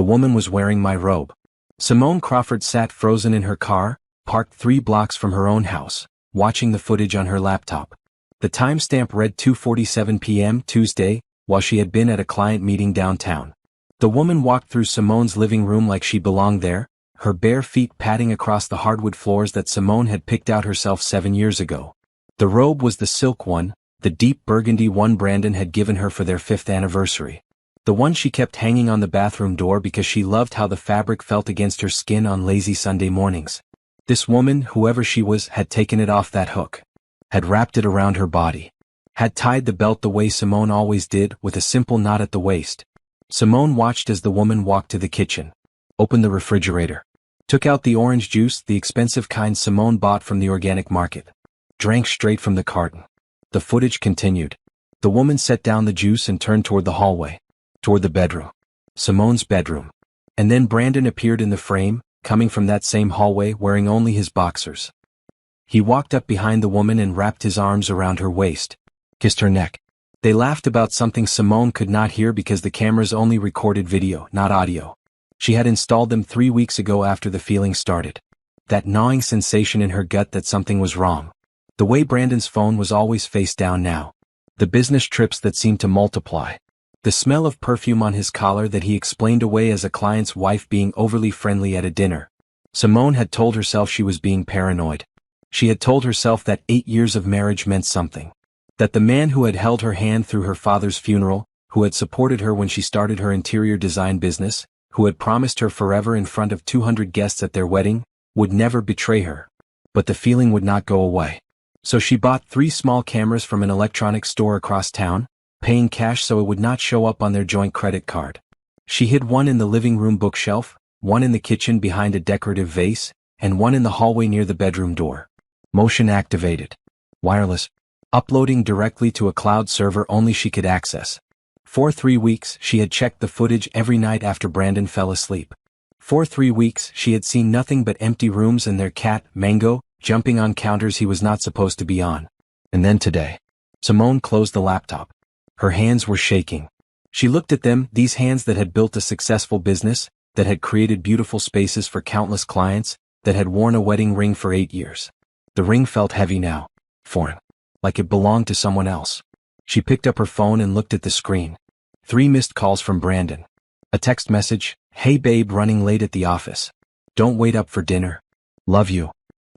The woman was wearing my robe. Simone Crawford sat frozen in her car, parked 3 blocks from her own house, watching the footage on her laptop. The timestamp read 2:47 p.m. Tuesday, while she had been at a client meeting downtown. The woman walked through Simone's living room like she belonged there, her bare feet padding across the hardwood floors that Simone had picked out herself 7 years ago. The robe was the silk one, the deep burgundy one Brandon had given her for their 5th anniversary. The one she kept hanging on the bathroom door because she loved how the fabric felt against her skin on lazy Sunday mornings. This woman, whoever she was, had taken it off that hook, had wrapped it around her body, had tied the belt the way Simone always did, with a simple knot at the waist. Simone watched as the woman walked to the kitchen, opened the refrigerator, took out the orange juice, the expensive kind Simone bought from the organic market, drank straight from the carton. The footage continued. The woman set down the juice and turned toward the hallway, toward the bedroom, Simone's bedroom. And then Brandon appeared in the frame, coming from that same hallway wearing only his boxers. He walked up behind the woman and wrapped his arms around her waist, kissed her neck. They laughed about something Simone could not hear because the cameras only recorded video, not audio. She had installed them 3 weeks ago after the feeling started. That gnawing sensation in her gut that something was wrong. The way Brandon's phone was always face down now. The business trips that seemed to multiply. The smell of perfume on his collar that he explained away as a client's wife being overly friendly at a dinner. Simone had told herself she was being paranoid. She had told herself that 8 years of marriage meant something. That the man who had held her hand through her father's funeral, who had supported her when she started her interior design business, who had promised her forever in front of 200 guests at their wedding, would never betray her. But the feeling would not go away. So she bought 3 small cameras from an electronics store across town, paying cash so it would not show up on their joint credit card. She hid one in the living room bookshelf, one in the kitchen behind a decorative vase, and one in the hallway near the bedroom door. Motion activated. Wireless. Uploading directly to a cloud server only she could access. For 3 weeks, she had checked the footage every night after Brandon fell asleep. For 3 weeks, she had seen nothing but empty rooms and their cat, Mango, jumping on counters he was not supposed to be on. And then today. Simone closed the laptop. Her hands were shaking. She looked at them, these hands that had built a successful business, that had created beautiful spaces for countless clients, that had worn a wedding ring for 8 years. The ring felt heavy now, foreign, like it belonged to someone else. She picked up her phone and looked at the screen. 3 missed calls from Brandon. A text message, "Hey babe, running late at the office. Don't wait up for dinner. Love you."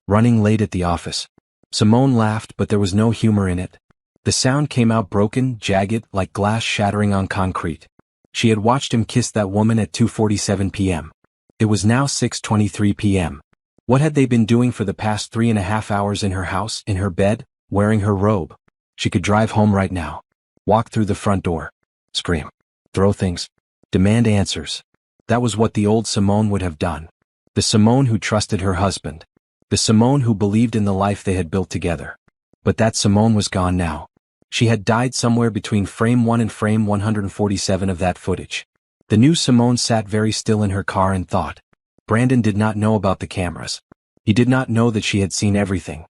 Running late at the office. Simone laughed, but there was no humor in it. The sound came out broken, jagged, like glass shattering on concrete. She had watched him kiss that woman at 2:47 p.m. It was now 6:23 p.m. What had they been doing for the past 3.5 hours in her house, in her bed, wearing her robe? She could drive home right now. Walk through the front door. Scream. Throw things. Demand answers. That was what the old Simone would have done. The Simone who trusted her husband. The Simone who believed in the life they had built together. But that Simone was gone now. She had died somewhere between frame 1 and frame 147 of that footage. The new Simone sat very still in her car and thought. Brandon did not know about the cameras. He did not know that she had seen everything.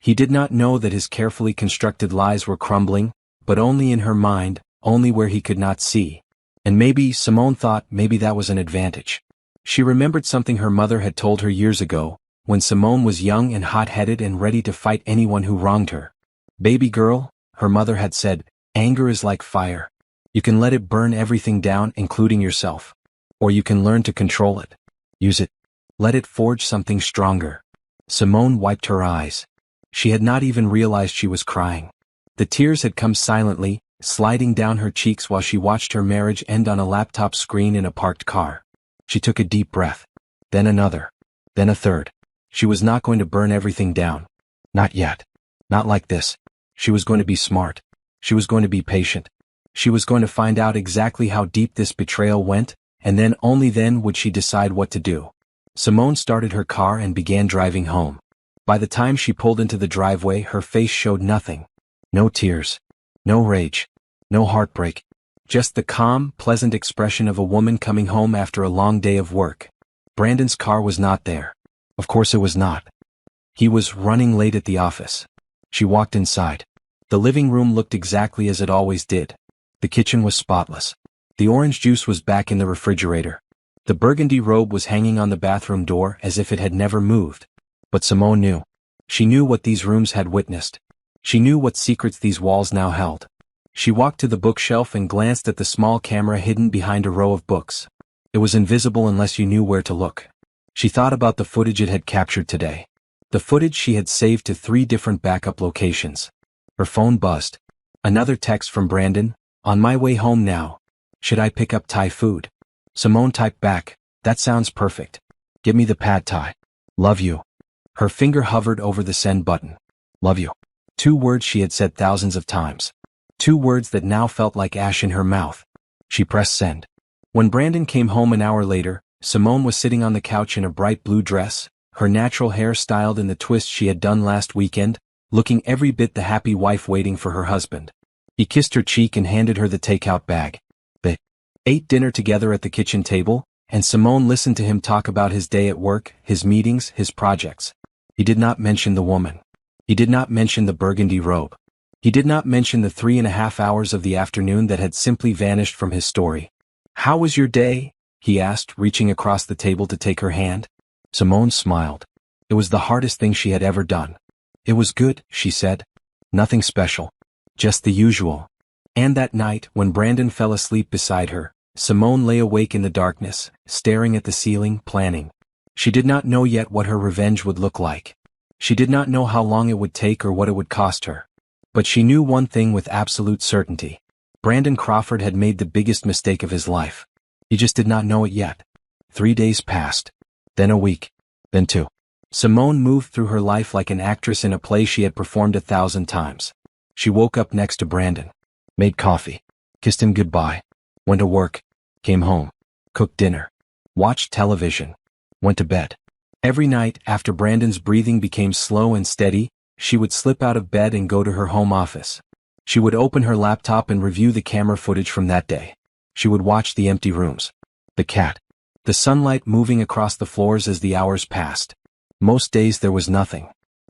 He did not know that his carefully constructed lies were crumbling, but only in her mind, only where he could not see. And maybe, Simone thought, maybe that was an advantage. She remembered something her mother had told her years ago, when Simone was young and hot-headed and ready to fight anyone who wronged her. Baby girl, her mother had said, anger is like fire. You can let it burn everything down, including yourself. Or you can learn to control it. Use it. Let it forge something stronger. Simone wiped her eyes. She had not even realized she was crying. The tears had come silently, sliding down her cheeks while she watched her marriage end on a laptop screen in a parked car. She took a deep breath. Then another. Then a third. She was not going to burn everything down. Not yet. Not like this. She was going to be smart. She was going to be patient. She was going to find out exactly how deep this betrayal went, and then only then would she decide what to do. Simone started her car and began driving home. By the time she pulled into the driveway, her face showed nothing. No tears. No rage. No heartbreak. Just the calm, pleasant expression of a woman coming home after a long day of work. Brandon's car was not there. Of course it was not. He was running late at the office. She walked inside. The living room looked exactly as it always did. The kitchen was spotless. The orange juice was back in the refrigerator. The burgundy robe was hanging on the bathroom door as if it had never moved. But Simone knew. She knew what these rooms had witnessed. She knew what secrets these walls now held. She walked to the bookshelf and glanced at the small camera hidden behind a row of books. It was invisible unless you knew where to look. She thought about the footage it had captured today. The footage she had saved to 3 different backup locations. Her phone buzzed. Another text from Brandon, "On my way home now. Should I pick up Thai food?" Simone typed back, "That sounds perfect. Give me the pad Thai. Love you." Her finger hovered over the send button. Love you. 2 words she had said thousands of times. 2 words that now felt like ash in her mouth. She pressed send. When Brandon came home an hour later, Simone was sitting on the couch in a bright blue dress, her natural hair styled in the twist she had done last weekend, looking every bit the happy wife waiting for her husband. He kissed her cheek and handed her the takeout bag. They ate dinner together at the kitchen table, and Simone listened to him talk about his day at work, his meetings, his projects. He did not mention the woman. He did not mention the burgundy robe. He did not mention the 3.5 hours of the afternoon that had simply vanished from his story. "How was your day?" he asked, reaching across the table to take her hand. Simone smiled. It was the hardest thing she had ever done. "It was good," she said. "Nothing special. Just the usual." And that night, when Brandon fell asleep beside her, Simone lay awake in the darkness, staring at the ceiling, planning. She did not know yet what her revenge would look like. She did not know how long it would take or what it would cost her. But she knew one thing with absolute certainty. Brandon Crawford had made the biggest mistake of his life. He just did not know it yet. 3 days passed. Then a week. Then 2. Simone moved through her life like an actress in a play she had performed 1,000 times. She woke up next to Brandon. Made coffee. Kissed him goodbye. Went to work. Came home. Cooked dinner. Watched television. Went to bed. Every night, after Brandon's breathing became slow and steady, she would slip out of bed and go to her home office. She would open her laptop and review the camera footage from that day. She would watch the empty rooms. The cat. The sunlight moving across the floors as the hours passed. Most days there was nothing.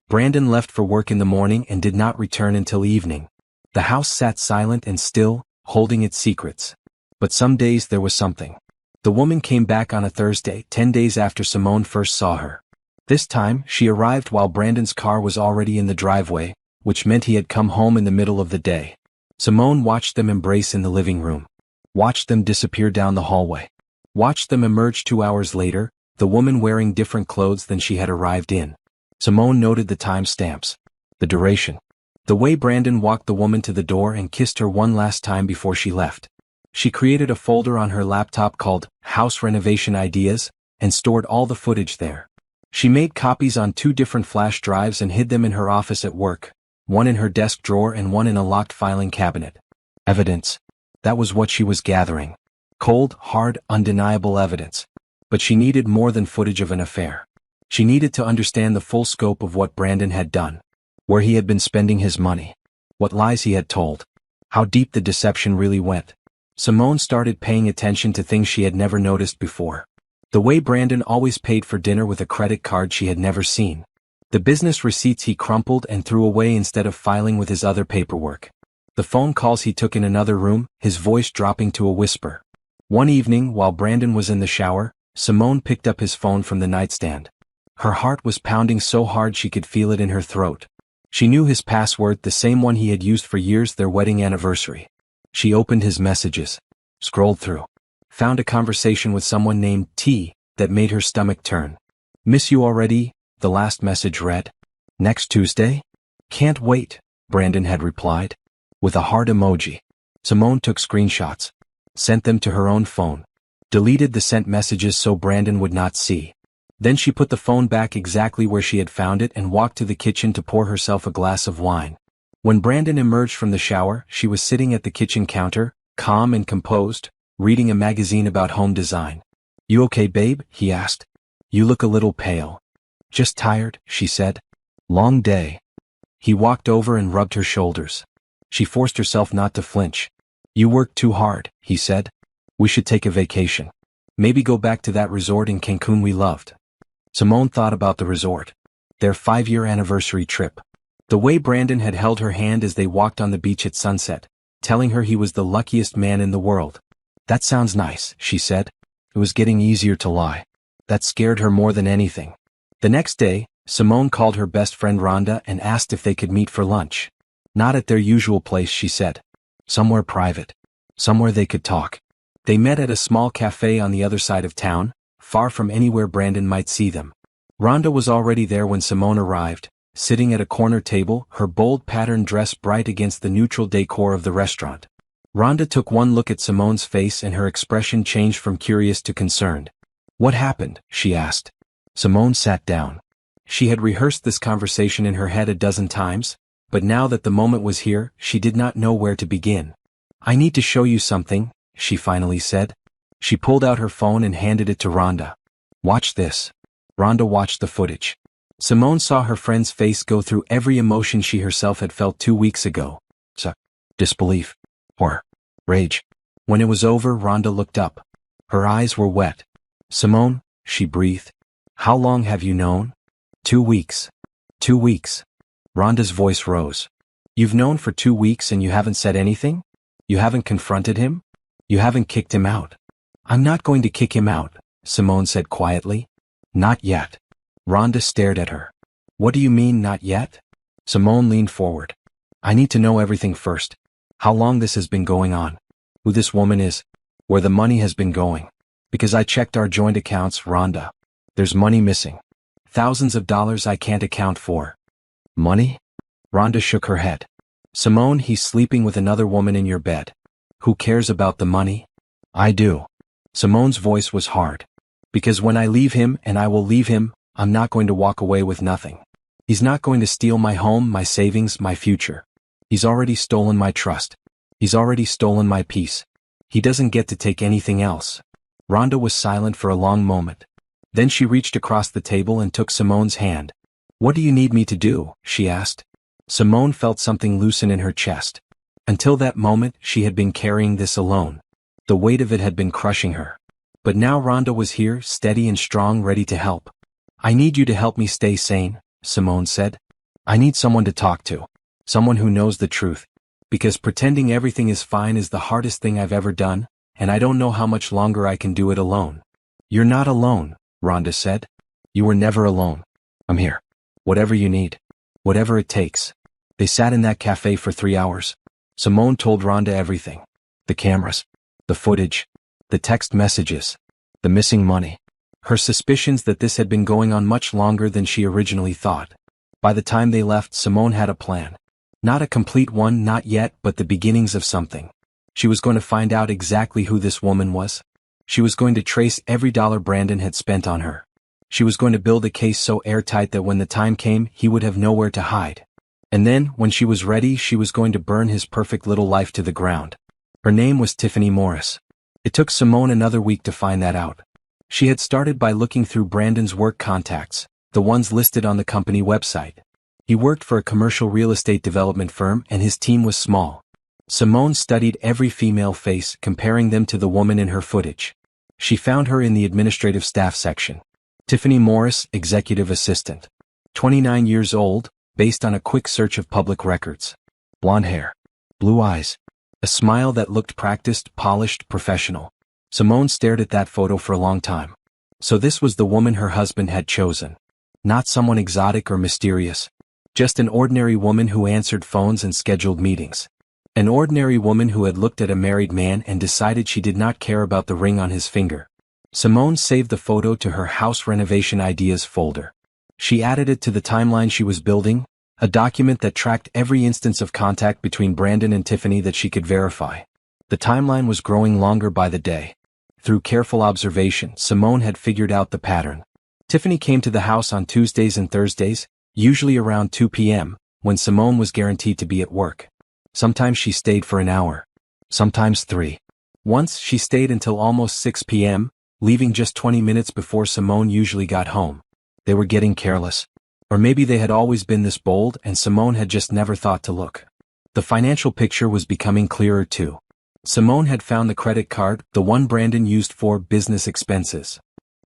Brandon left for work in the morning and did not return until evening. The house sat silent and still, holding its secrets. But some days there was something. The woman came back on a Thursday, 10 days after Simone first saw her. This time, she arrived while Brandon's car was already in the driveway, which meant he had come home in the middle of the day. Simone watched them embrace in the living room. Watched them disappear down the hallway. Watched them emerge 2 hours later, the woman wearing different clothes than she had arrived in. Simone noted the time stamps. The duration. The way Brandon walked the woman to the door and kissed her one last time before she left. She created a folder on her laptop called House Renovation Ideas and stored all the footage there. She made copies on 2 different flash drives and hid them in her office at work, one in her desk drawer and one in a locked filing cabinet. Evidence. That was what she was gathering. Cold, hard, undeniable evidence. But she needed more than footage of an affair. She needed to understand the full scope of what Brandon had done. Where he had been spending his money. What lies he had told. How deep the deception really went. Simone started paying attention to things she had never noticed before. The way Brandon always paid for dinner with a credit card she had never seen. The business receipts he crumpled and threw away instead of filing with his other paperwork. The phone calls he took in another room, his voice dropping to a whisper. One evening, while Brandon was in the shower, Simone picked up his phone from the nightstand. Her heart was pounding so hard she could feel it in her throat. She knew his password, the same one he had used for years, their wedding anniversary. She opened his messages. Scrolled through. Found a conversation with someone named T that made her stomach turn. "Miss you already," the last message read. "Next Tuesday?" "Can't wait," Brandon had replied. With a heart emoji. Simone took screenshots. Sent them to her own phone. Deleted the sent messages so Brandon would not see. Then she put the phone back exactly where she had found it and walked to the kitchen to pour herself a glass of wine. When Brandon emerged from the shower, she was sitting at the kitchen counter, calm and composed, reading a magazine about home design. "You okay, babe?" he asked. "You look a little pale." "Just tired," she said. "Long day." He walked over and rubbed her shoulders. She forced herself not to flinch. "You work too hard," he said. "We should take a vacation. Maybe go back to that resort in Cancun we loved." Simone thought about the resort. Their 5-year anniversary trip. The way Brandon had held her hand as they walked on the beach at sunset, telling her he was the luckiest man in the world. "That sounds nice," she said. It was getting easier to lie. That scared her more than anything. The next day, Simone called her best friend Rhonda and asked if they could meet for lunch. Not at their usual place, she said. Somewhere private. Somewhere they could talk. They met at a small cafe on the other side of town, far from anywhere Brandon might see them. Rhonda was already there when Simone arrived, sitting at a corner table, her bold patterned dress bright against the neutral decor of the restaurant. Rhonda took one look at Simone's face and her expression changed from curious to concerned. "What happened?" she asked. Simone sat down. She had rehearsed this conversation in her head a dozen times, but now that the moment was here, she did not know where to begin. "I need to show you something," she finally said. She pulled out her phone and handed it to Rhonda. "Watch this." Rhonda watched the footage. Simone saw her friend's face go through every emotion she herself had felt 2 weeks ago. Disbelief. Horror. Rage. When it was over, Rhonda looked up. Her eyes were wet. "Simone," she breathed. "How long have you known?" 2 weeks. 2 weeks. Rhonda's voice rose. "You've known for 2 weeks and you haven't said anything? You haven't confronted him? You haven't kicked him out?" "I'm not going to kick him out," Simone said quietly. "Not yet." Rhonda stared at her. "What do you mean, not yet?" Simone leaned forward. "I need to know everything first. How long this has been going on. Who this woman is. Where the money has been going. Because I checked our joint accounts, Rhonda. There's money missing. Thousands of dollars I can't account for." "Money?" Rhonda shook her head. "Simone, he's sleeping with another woman in your bed. Who cares about the money?" "I do." Simone's voice was hard. "Because when I leave him, and I will leave him, I'm not going to walk away with nothing. He's not going to steal my home, my savings, my future. He's already stolen my trust. He's already stolen my peace. He doesn't get to take anything else." Rhonda was silent for a long moment. Then she reached across the table and took Simone's hand. "What do you need me to do?" she asked. Simone felt something loosen in her chest. Until that moment, she had been carrying this alone. The weight of it had been crushing her. But now Rhonda was here, steady and strong, ready to help. "I need you to help me stay sane," Simone said. "I need someone to talk to. Someone who knows the truth. Because pretending everything is fine is the hardest thing I've ever done, and I don't know how much longer I can do it alone." "You're not alone," Rhonda said. "You were never alone. I'm here. Whatever you need. Whatever it takes." They sat in that cafe for 3 hours. Simone told Rhonda everything. The cameras. The footage. The text messages. The missing money. Her suspicions that this had been going on much longer than she originally thought. By the time they left, Simone had a plan. Not a complete one, not yet, but the beginnings of something. She was going to find out exactly who this woman was. She was going to trace every dollar Brandon had spent on her. She was going to build a case so airtight that when the time came, he would have nowhere to hide. And then, when she was ready, she was going to burn his perfect little life to the ground. Her name was Tiffany Morris. It took Simone another week to find that out. She had started by looking through Brandon's work contacts, the ones listed on the company website. He worked for a commercial real estate development firm and his team was small. Simone studied every female face, comparing them to the woman in her footage. She found her in the administrative staff section. Tiffany Morris, executive assistant. 29 years old, based on a quick search of public records. Blonde hair. Blue eyes. A smile that looked practiced, polished, professional. Simone stared at that photo for a long time. So this was the woman her husband had chosen. Not someone exotic or mysterious. Just an ordinary woman who answered phones and scheduled meetings. An ordinary woman who had looked at a married man and decided she did not care about the ring on his finger. Simone saved the photo to her house renovation ideas folder. She added it to the timeline she was building, a document that tracked every instance of contact between Brandon and Tiffany that she could verify. The timeline was growing longer by the day. Through careful observation, Simone had figured out the pattern. Tiffany came to the house on Tuesdays and Thursdays, usually around 2 p.m., when Simone was guaranteed to be at work. Sometimes she stayed for an hour. Sometimes 3. Once she stayed until almost 6 p.m., leaving just 20 minutes before Simone usually got home. They were getting careless. Or maybe they had always been this bold and Simone had just never thought to look. The financial picture was becoming clearer too. Simone had found the credit card, the one Brandon used for business expenses.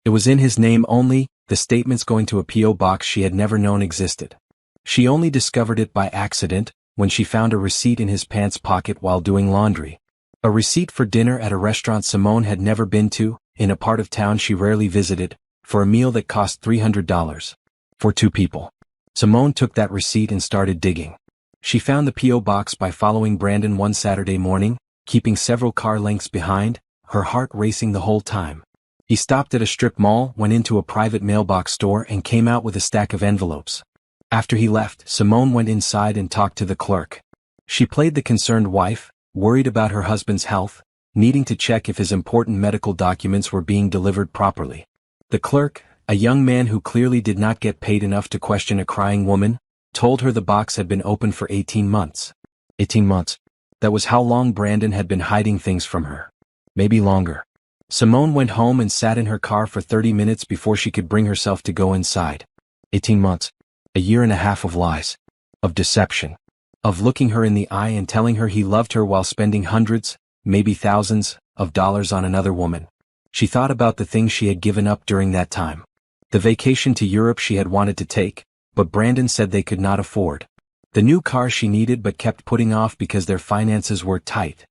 It was in his name only, the statements going to a P.O. box she had never known existed. She only discovered it by accident, when she found a receipt in his pants pocket while doing laundry. A receipt for dinner at a restaurant Simone had never been to, in a part of town she rarely visited, for a meal that cost $300. For 2 people. Simone took that receipt and started digging. She found the P.O. box by following Brandon one Saturday morning, keeping several car lengths behind, her heart racing the whole time. He stopped at a strip mall, went into a private mailbox store and came out with a stack of envelopes. After he left, Simone went inside and talked to the clerk. She played the concerned wife, worried about her husband's health, needing to check if his important medical documents were being delivered properly. The clerk, a young man who clearly did not get paid enough to question a crying woman, told her the box had been open for 18 months. 18 months. That was how long Brandon had been hiding things from her. Maybe longer. Simone went home and sat in her car for 30 minutes before she could bring herself to go inside. 18 months. A year and a half of lies. Of deception. Of looking her in the eye and telling her he loved her while spending hundreds, maybe thousands, of dollars on another woman. She thought about the things she had given up during that time. The vacation to Europe she had wanted to take, but Brandon said they could not afford. The new car she needed but kept putting off because their finances were tight.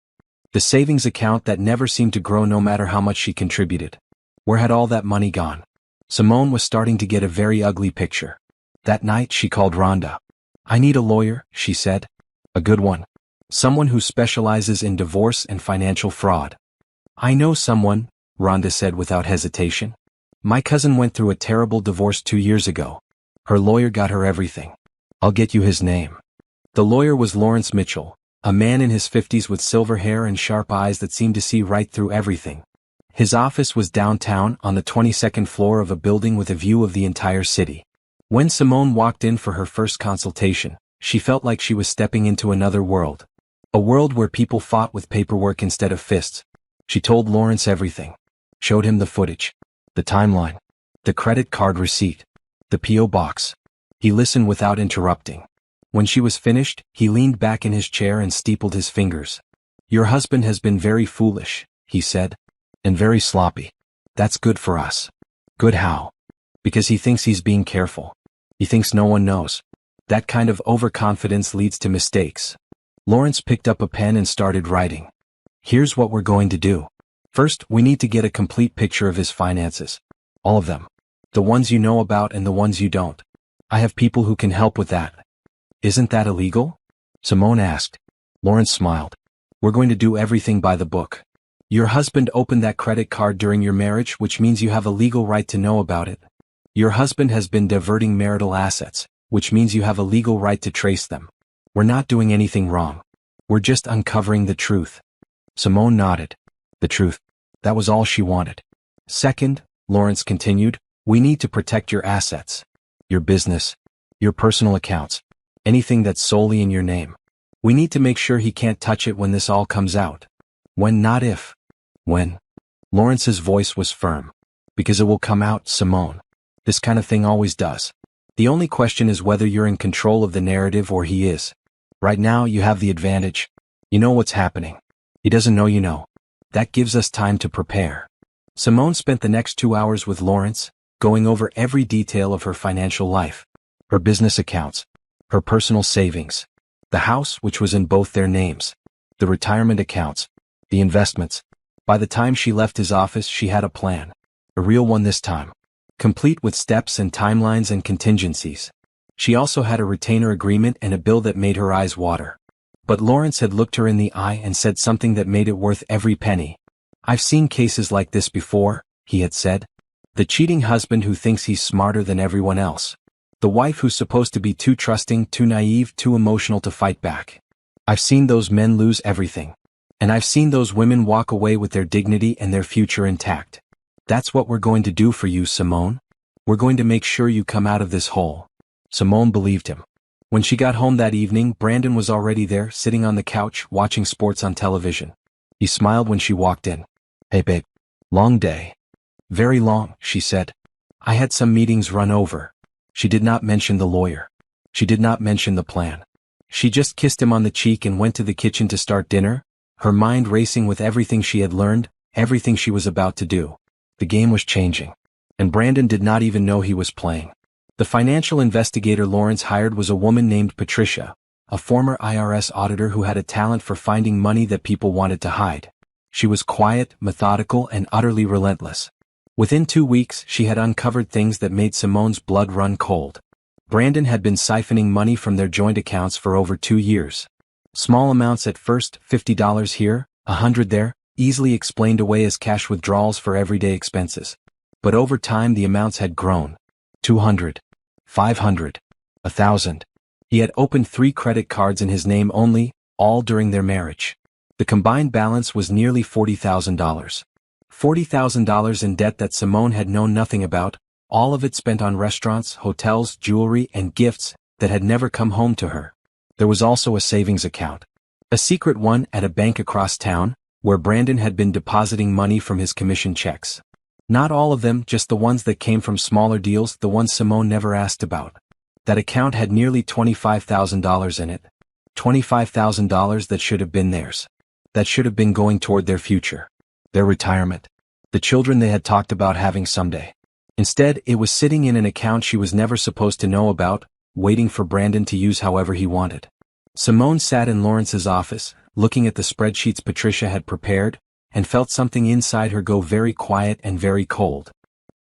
The savings account that never seemed to grow no matter how much she contributed. Where had all that money gone? Simone was starting to get a very ugly picture. That night she called Rhonda. "I need a lawyer," she said. "A good one. Someone who specializes in divorce and financial fraud." "I know someone," Rhonda said without hesitation. "My cousin went through a terrible divorce 2 years ago. Her lawyer got her everything. I'll get you his name." The lawyer was Lawrence Mitchell, a man in his 50s with silver hair and sharp eyes that seemed to see right through everything. His office was downtown on the 22nd floor of a building with a view of the entire city. When Simone walked in for her first consultation, she felt like she was stepping into another world. A world where people fought with paperwork instead of fists. She told Lawrence everything. Showed him the footage. The timeline. The credit card receipt. The P.O. box. He listened without interrupting. When she was finished, he leaned back in his chair and steepled his fingers. "Your husband has been very foolish," he said. "And very sloppy. That's good for us." "Good how?" "Because he thinks he's being careful. He thinks no one knows. That kind of overconfidence leads to mistakes." Lawrence picked up a pen and started writing. "Here's what we're going to do. First, we need to get a complete picture of his finances. All of them. The ones you know about and the ones you don't. I have people who can help with that." "Isn't that illegal?" Simone asked. Lawrence smiled. "We're going to do everything by the book. Your husband opened that credit card during your marriage, which means you have a legal right to know about it. Your husband has been diverting marital assets, which means you have a legal right to trace them. We're not doing anything wrong. We're just uncovering the truth." Simone nodded. The truth. That was all she wanted. "Second," Lawrence continued, "we need to protect your assets. Your business. Your personal accounts. Anything that's solely in your name. We need to make sure he can't touch it when this all comes out." "When, not if." "When." Lawrence's voice was firm. "Because it will come out, Simone. This kind of thing always does. The only question is whether you're in control of the narrative or he is. Right now you have the advantage. You know what's happening. He doesn't know you know. That gives us time to prepare." Simone spent the next 2 hours with Lawrence, going over every detail of her financial life. Her business accounts. Her personal savings. The house, which was in both their names. The retirement accounts. The investments. By the time she left his office, she had a plan. A real one this time. Complete with steps and timelines and contingencies. She also had a retainer agreement and a bill that made her eyes water. But Lawrence had looked her in the eye and said something that made it worth every penny. "I've seen cases like this before," he had said. "The cheating husband who thinks he's smarter than everyone else. The wife who's supposed to be too trusting, too naive, too emotional to fight back. I've seen those men lose everything. And I've seen those women walk away with their dignity and their future intact. That's what we're going to do for you, Simone. We're going to make sure you come out of this hole." Simone believed him. When she got home that evening, Brandon was already there, sitting on the couch, watching sports on television. He smiled when she walked in. "Hey babe. Long day." "Very long," she said. "I had some meetings run over." She did not mention the lawyer. She did not mention the plan. She just kissed him on the cheek and went to the kitchen to start dinner, her mind racing with everything she had learned, everything she was about to do. The game was changing. And Brandon did not even know he was playing. The financial investigator Lawrence hired was a woman named Patricia, a former IRS auditor who had a talent for finding money that people wanted to hide. She was quiet, methodical, and utterly relentless. Within 2 weeks, she had uncovered things that made Simone's blood run cold. Brandon had been siphoning money from their joint accounts for over 2 years. Small amounts at first, $50 here, $100 there, easily explained away as cash withdrawals for everyday expenses. But over time the amounts had grown. 200, 500, 1,000. He had opened 3 credit cards in his name only, all during their marriage. The combined balance was nearly $40,000. $40,000 in debt that Simone had known nothing about, all of it spent on restaurants, hotels, jewelry, and gifts that had never come home to her. There was also a savings account. A secret one at a bank across town, where Brandon had been depositing money from his commission checks. Not all of them, just the ones that came from smaller deals, the ones Simone never asked about. That account had nearly $25,000 in it. $25,000 that should have been theirs. That should have been going toward their future. Their retirement. The children they had talked about having someday. Instead, it was sitting in an account she was never supposed to know about, waiting for Brandon to use however he wanted. Simone sat in Lawrence's office, looking at the spreadsheets Patricia had prepared, and felt something inside her go very quiet and very cold.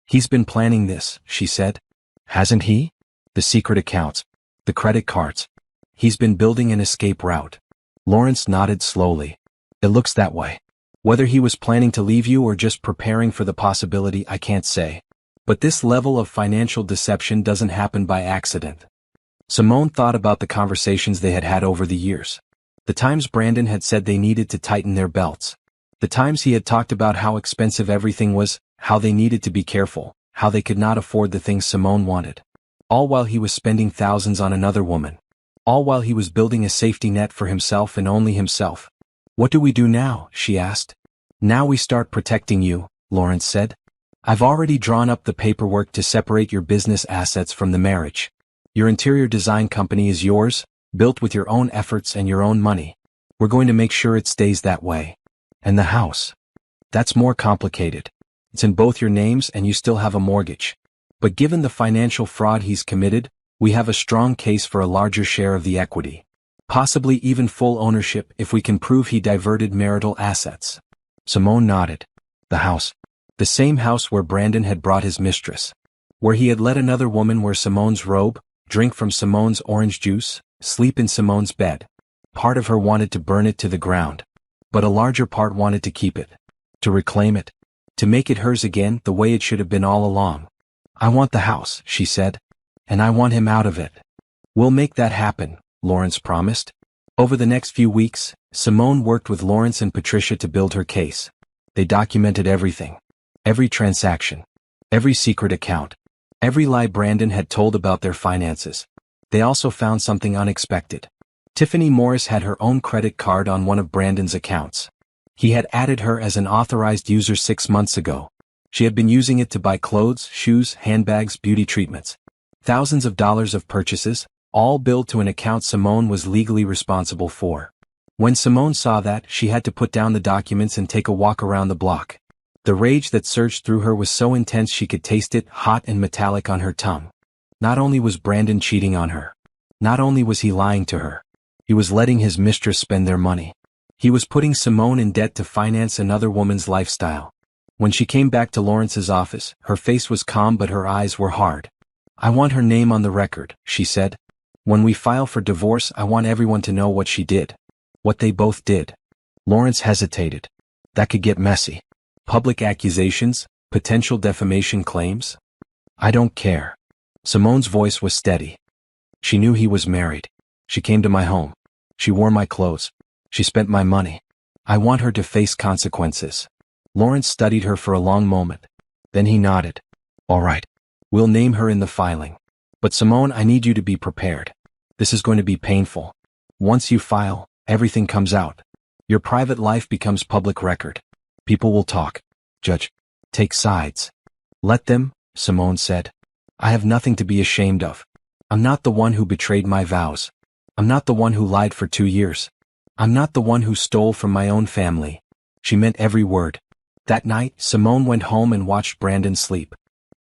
"He's been planning this," she said. "Hasn't he? The secret accounts. The credit cards. He's been building an escape route." Lawrence nodded slowly. "It looks that way. Whether he was planning to leave you or just preparing for the possibility, I can't say. But this level of financial deception doesn't happen by accident." Simone thought about the conversations they had had over the years. The times Brandon had said they needed to tighten their belts. The times he had talked about how expensive everything was, how they needed to be careful, how they could not afford the things Simone wanted. All while he was spending thousands on another woman. All while he was building a safety net for himself and only himself. "What do we do now?" she asked. "Now we start protecting you," Lawrence said. "I've already drawn up the paperwork to separate your business assets from the marriage. Your interior design company is yours, built with your own efforts and your own money. We're going to make sure it stays that way. And the house. That's more complicated. It's in both your names and you still have a mortgage. But given the financial fraud he's committed, we have a strong case for a larger share of the equity. Possibly even full ownership if we can prove he diverted marital assets." Simone nodded. The house. The same house where Brandon had brought his mistress. Where he had let another woman wear Simone's robe, drink from Simone's orange juice, sleep in Simone's bed. Part of her wanted to burn it to the ground. But a larger part wanted to keep it. To reclaim it. To make it hers again the way it should have been all along. "I want the house," she said. "And I want him out of it." "We'll make that happen," Lawrence promised. Over the next few weeks, Simone worked with Lawrence and Patricia to build her case. They documented everything. Every transaction. Every secret account. Every lie Brandon had told about their finances. They also found something unexpected. Tiffany Morris had her own credit card on one of Brandon's accounts. He had added her as an authorized user 6 months ago. She had been using it to buy clothes, shoes, handbags, beauty treatments. Thousands of dollars of purchases, all billed to an account Simone was legally responsible for. When Simone saw that, she had to put down the documents and take a walk around the block. The rage that surged through her was so intense she could taste it, hot and metallic on her tongue. Not only was Brandon cheating on her. Not only was he lying to her. He was letting his mistress spend their money. He was putting Simone in debt to finance another woman's lifestyle. When she came back to Lawrence's office, her face was calm but her eyes were hard. "I want her name on the record," she said. "When we file for divorce, I want everyone to know what she did. What they both did." Lawrence hesitated. That could get messy. Public accusations, potential defamation claims? "I don't care." Simone's voice was steady. "She knew he was married. She came to my home. She wore my clothes. She spent my money. I want her to face consequences." Lawrence studied her for a long moment. Then he nodded. "All right. We'll name her in the filing. But Simone, I need you to be prepared. This is going to be painful. Once you file, everything comes out. Your private life becomes public record. People will talk, judge, take sides. Let them," Simone said. "I have nothing to be ashamed of. I'm not the one who betrayed my vows. I'm not the one who lied for 2 years. I'm not the one who stole from my own family." She meant every word. That night, Simone went home and watched Brandon sleep.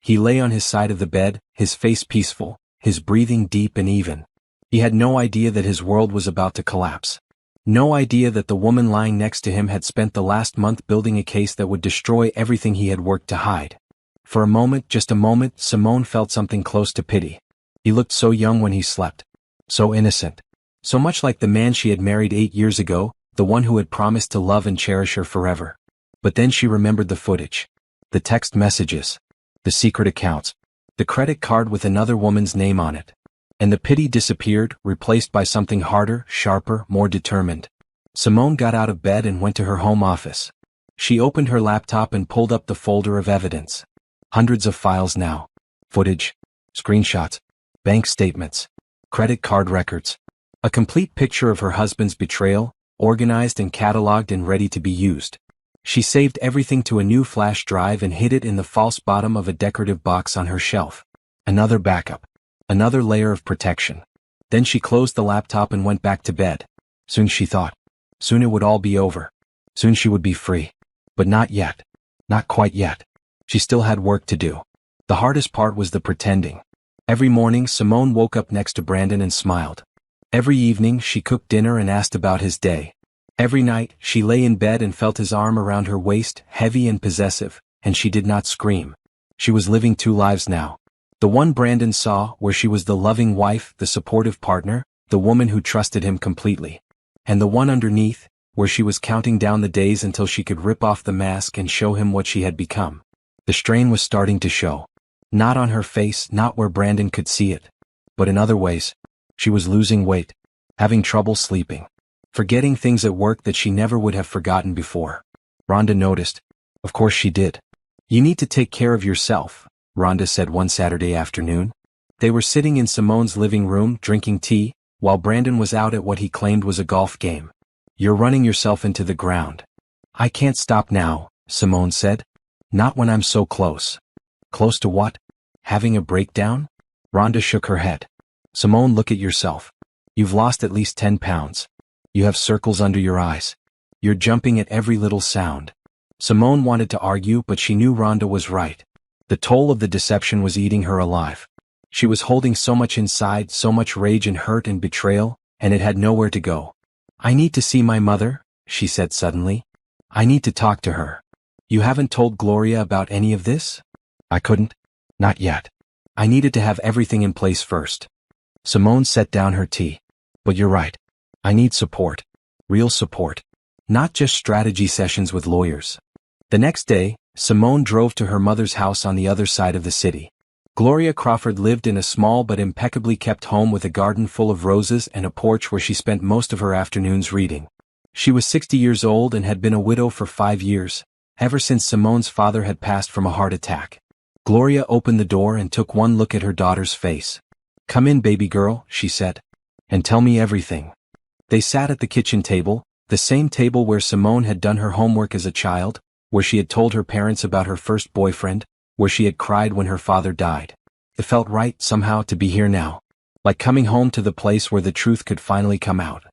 He lay on his side of the bed, his face peaceful, his breathing deep and even. He had no idea that his world was about to collapse. No idea that the woman lying next to him had spent the last month building a case that would destroy everything he had worked to hide. For a moment, just a moment, Simone felt something close to pity. He looked so young when he slept. So innocent. So much like the man she had married 8 years ago, the one who had promised to love and cherish her forever. But then she remembered the footage. The text messages. The secret accounts. The credit card with another woman's name on it. And the pity disappeared, replaced by something harder, sharper, more determined. Simone got out of bed and went to her home office. She opened her laptop and pulled up the folder of evidence. Hundreds of files now. Footage. Screenshots. Bank statements. Credit card records. A complete picture of her husband's betrayal, organized and cataloged and ready to be used. She saved everything to a new flash drive and hid it in the false bottom of a decorative box on her shelf. Another backup. Another layer of protection. Then she closed the laptop and went back to bed. Soon, she thought. Soon it would all be over. Soon she would be free. But not yet. Not quite yet. She still had work to do. The hardest part was the pretending. Every morning Simone woke up next to Brandon and smiled. Every evening she cooked dinner and asked about his day. Every night she lay in bed and felt his arm around her waist, heavy and possessive, and she did not scream. She was living 2 lives now. The one Brandon saw, where she was the loving wife, the supportive partner, the woman who trusted him completely. And the one underneath, where she was counting down the days until she could rip off the mask and show him what she had become. The strain was starting to show. Not on her face, not where Brandon could see it. But in other ways. She was losing weight, having trouble sleeping, forgetting things at work that she never would have forgotten before. Rhonda noticed. Of course she did. You need to take care of yourself, Rhonda said one Saturday afternoon. They were sitting in Simone's living room drinking tea, while Brandon was out at what he claimed was a golf game. You're running yourself into the ground. I can't stop now, Simone said. Not when I'm so close. Close to what? Having a breakdown? Rhonda shook her head. Simone, look at yourself. You've lost at least 10 pounds. You have circles under your eyes. You're jumping at every little sound. Simone wanted to argue, but she knew Rhonda was right. The toll of the deception was eating her alive. She was holding so much inside, so much rage and hurt and betrayal, and it had nowhere to go. I need to see my mother, she said suddenly. I need to talk to her. You haven't told Gloria about any of this? I couldn't. Not yet. I needed to have everything in place first. Simone set down her tea. But you're right. I need support. Real support. Not just strategy sessions with lawyers. The next day, Simone drove to her mother's house on the other side of the city. Gloria Crawford lived in a small but impeccably kept home with a garden full of roses and a porch where she spent most of her afternoons reading. She was 60 years old and had been a widow for 5 years, ever since Simone's father had passed from a heart attack. Gloria opened the door and took one look at her daughter's face. Come in, baby girl, she said. And tell me everything. They sat at the kitchen table, the same table where Simone had done her homework as a child, where she had told her parents about her first boyfriend, where she had cried when her father died. It felt right, somehow, to be here now. Like coming home to the place where the truth could finally come out.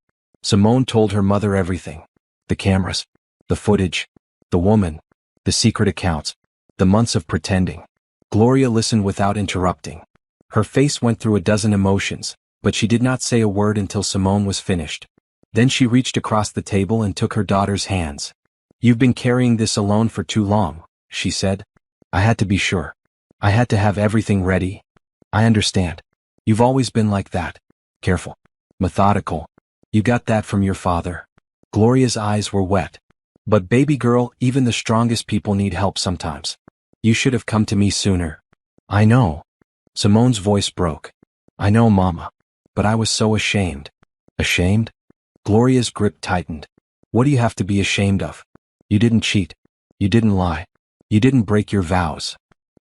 Simone told her mother everything. The cameras. The footage. The woman. The secret accounts. The months of pretending. Gloria listened without interrupting. Her face went through a dozen emotions, but she did not say a word until Simone was finished. Then she reached across the table and took her daughter's hands. You've been carrying this alone for too long, she said. I had to be sure. I had to have everything ready. I understand. You've always been like that. Careful. Methodical. You got that from your father. Gloria's eyes were wet. But baby girl, even the strongest people need help sometimes. You should have come to me sooner. I know. Simone's voice broke. I know, Mama. But I was so ashamed. Ashamed? Gloria's grip tightened. What do you have to be ashamed of? You didn't cheat. You didn't lie. You didn't break your vows.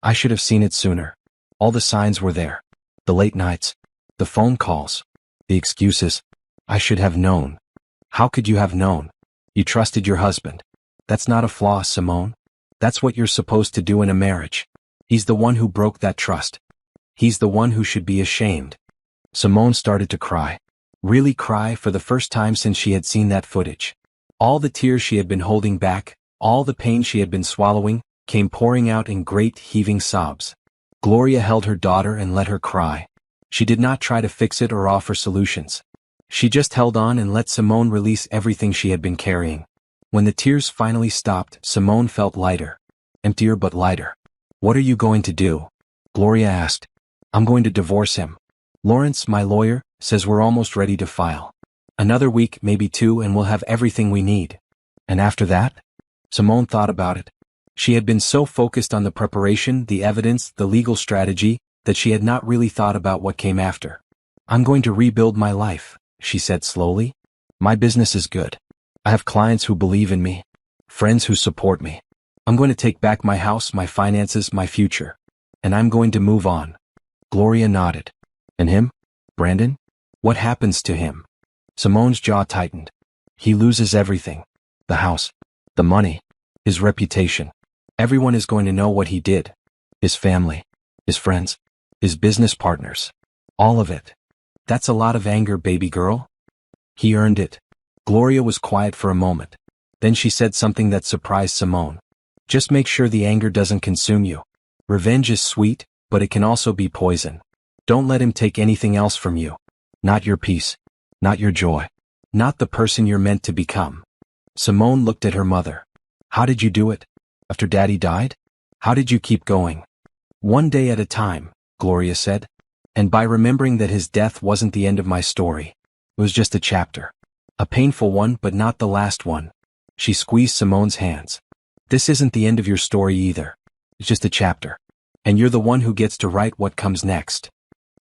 I should have seen it sooner. All the signs were there. The late nights. The phone calls. The excuses. I should have known. How could you have known? You trusted your husband. That's not a flaw, Simone. That's what you're supposed to do in a marriage. He's the one who broke that trust. He's the one who should be ashamed. Simone started to cry. Really cry for the first time since she had seen that footage. All the tears she had been holding back, all the pain she had been swallowing, came pouring out in great heaving sobs. Gloria held her daughter and let her cry. She did not try to fix it or offer solutions. She just held on and let Simone release everything she had been carrying. When the tears finally stopped, Simone felt lighter. Emptier but lighter. "What are you going to do?" Gloria asked. "I'm going to divorce him. Lawrence, my lawyer, says we're almost ready to file. Another week, maybe 2, and we'll have everything we need." "And after that?" Simone thought about it. She had been so focused on the preparation, the evidence, the legal strategy, that she had not really thought about what came after. "I'm going to rebuild my life," she said slowly. "My business is good. I have clients who believe in me, friends who support me. I'm going to take back my house, my finances, my future. And I'm going to move on." Gloria nodded. "And him? Brandon? What happens to him?" Simone's jaw tightened. "He loses everything. The house, the money, his reputation. Everyone is going to know what he did. His family, his friends, his business partners. All of it. That's a lot of anger, baby girl." "He earned it." Gloria was quiet for a moment. Then she said something that surprised Simone. "Just make sure the anger doesn't consume you. Revenge is sweet, but it can also be poison. Don't let him take anything else from you. Not your peace. Not your joy. Not the person you're meant to become." Simone looked at her mother. "How did you do it? After Daddy died? How did you keep going?" "One day at a time," Gloria said. "And by remembering that his death wasn't the end of my story. It was just a chapter. A painful one, but not the last one." She squeezed Simone's hands. "This isn't the end of your story either. It's just a chapter. And you're the one who gets to write what comes next."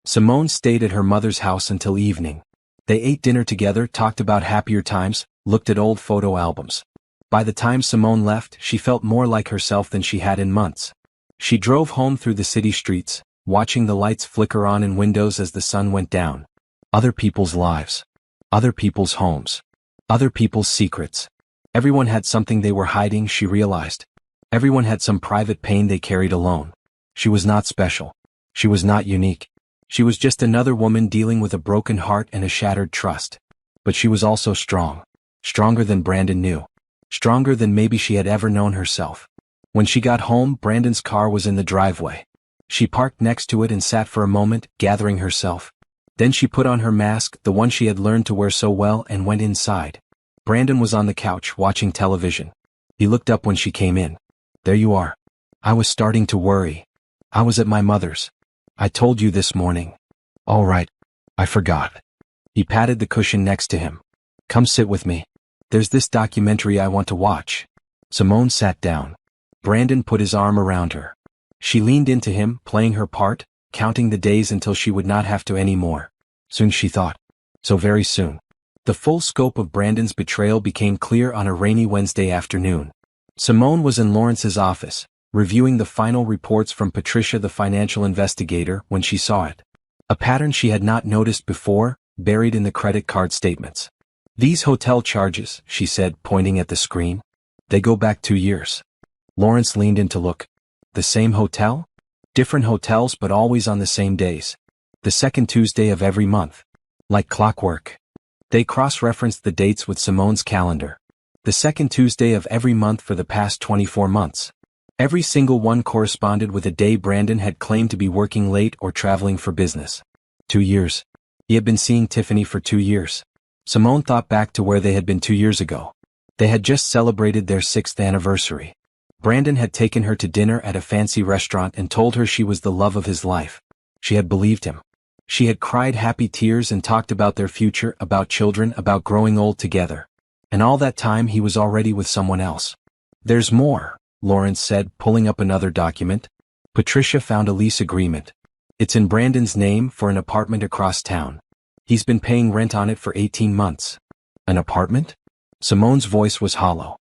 Simone stayed at her mother's house until evening. They ate dinner together, talked about happier times, looked at old photo albums. By the time Simone left, she felt more like herself than she had in months. She drove home through the city streets, watching the lights flicker on in windows as the sun went down. Other people's lives. Other people's homes. Other people's secrets. Everyone had something they were hiding, she realized. Everyone had some private pain they carried alone. She was not special. She was not unique. She was just another woman dealing with a broken heart and a shattered trust. But she was also strong. Stronger than Brandon knew. Stronger than maybe she had ever known herself. When she got home, Brandon's car was in the driveway. She parked next to it and sat for a moment, gathering herself. Then she put on her mask, the one she had learned to wear so well, and went inside. Brandon was on the couch, watching television. He looked up when she came in. "There you are. I was starting to worry. I was at my mother's. I told you this morning." "All right. I forgot." He patted the cushion next to him. "Come sit with me. There's this documentary I want to watch." Simone sat down. Brandon put his arm around her. She leaned into him, playing her part, counting the days until she would not have to anymore. Soon, she thought. So very soon. The full scope of Brandon's betrayal became clear on a rainy Wednesday afternoon. Simone was in Lawrence's office, reviewing the final reports from Patricia, the financial investigator, when she saw it. A pattern she had not noticed before, buried in the credit card statements. "These hotel charges," she said, pointing at the screen. "They go back 2 years." Lawrence leaned in to look. "The same hotel? Different hotels, but always on the same days. The second Tuesday of every month. Like clockwork." They cross-referenced the dates with Simone's calendar. The second Tuesday of every month for the past 24 months. Every single one corresponded with a day Brandon had claimed to be working late or traveling for business. 2 years. He had been seeing Tiffany for 2 years. Simone thought back to where they had been 2 years ago. They had just celebrated their 6th anniversary. Brandon had taken her to dinner at a fancy restaurant and told her she was the love of his life. She had believed him. She had cried happy tears and talked about their future, about children, about growing old together. And all that time he was already with someone else. "There's more," Lawrence said, pulling up another document. Patricia found a lease agreement. "It's in Brandon's name for an apartment across town. He's been paying rent on it for 18 months. "An apartment?" Simone's voice was hollow.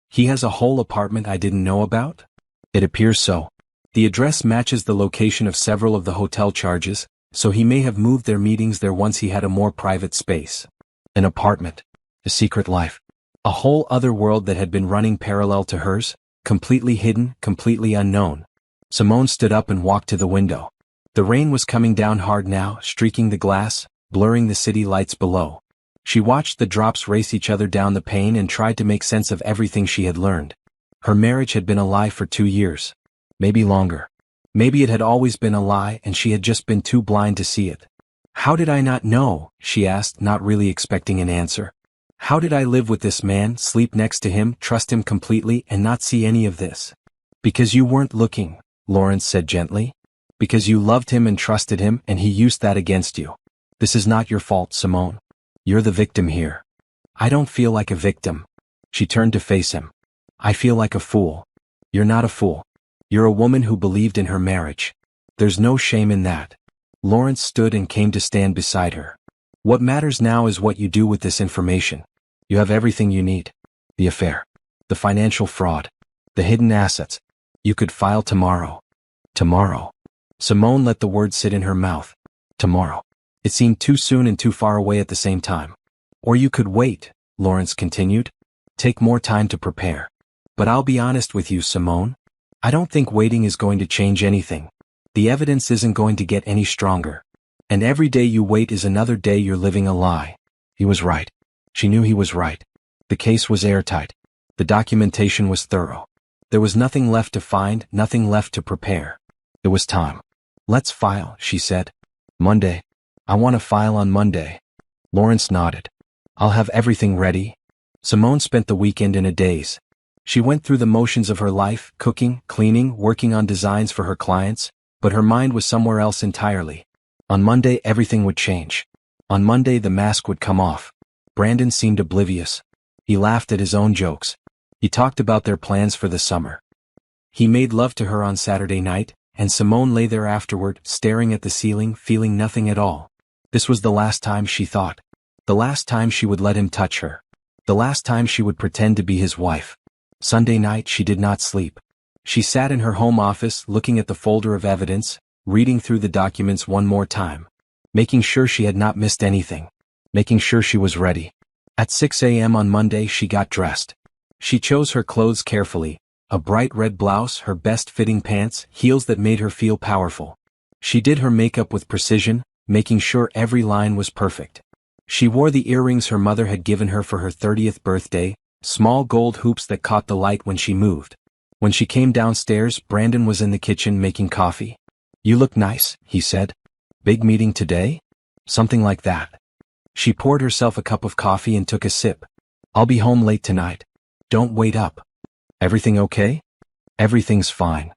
"He has a whole apartment I didn't know about?" "It appears so. The address matches the location of several of the hotel charges, so he may have moved their meetings there once he had a more private space." An apartment. A secret life. A whole other world that had been running parallel to hers, completely hidden, completely unknown. Simone stood up and walked to the window. The rain was coming down hard now, streaking the glass, blurring the city lights below. She watched the drops race each other down the pane and tried to make sense of everything she had learned. Her marriage had been a lie for 2 years. Maybe longer. Maybe it had always been a lie and she had just been too blind to see it. How did I not know? She asked, not really expecting an answer. How did I live with this man, sleep next to him, trust him completely, and not see any of this? Because you weren't looking, Lawrence said gently. Because you loved him and trusted him, and he used that against you. This is not your fault, Simone. You're the victim here. I don't feel like a victim. She turned to face him. I feel like a fool. You're not a fool. You're a woman who believed in her marriage. There's no shame in that. Lawrence stood and came to stand beside her. What matters now is what you do with this information. You have everything you need. The affair. The financial fraud. The hidden assets. You could file tomorrow. Tomorrow. Simone let the word sit in her mouth. Tomorrow. It seemed too soon and too far away at the same time. Or you could wait, Lawrence continued. Take more time to prepare. But I'll be honest with you, Simone. I don't think waiting is going to change anything. The evidence isn't going to get any stronger. And every day you wait is another day you're living a lie. He was right. She knew he was right. The case was airtight. The documentation was thorough. There was nothing left to find, nothing left to prepare. It was time. Let's file, she said. Monday. I want to file on Monday. Lawrence nodded. I'll have everything ready. Simone spent the weekend in a daze. She went through the motions of her life, cooking, cleaning, working on designs for her clients, but her mind was somewhere else entirely. On Monday everything would change. On Monday the mask would come off. Brandon seemed oblivious. He laughed at his own jokes. He talked about their plans for the summer. He made love to her on Saturday night, and Simone lay there afterward, staring at the ceiling, feeling nothing at all. This was the last time, she thought. The last time she would let him touch her. The last time she would pretend to be his wife. Sunday night she did not sleep. She sat in her home office, looking at the folder of evidence, reading through the documents one more time. Making sure she had not missed anything. Making sure she was ready. At 6 a.m. on Monday she got dressed. She chose her clothes carefully. A bright red blouse, her best-fitting pants, heels that made her feel powerful. She did her makeup with precision, making sure every line was perfect. She wore the earrings her mother had given her for her 30th birthday, small gold hoops that caught the light when she moved. When she came downstairs, Brandon was in the kitchen making coffee. You look nice, he said. Big meeting today? Something like that. She poured herself a cup of coffee and took a sip. I'll be home late tonight. Don't wait up. Everything okay? Everything's fine.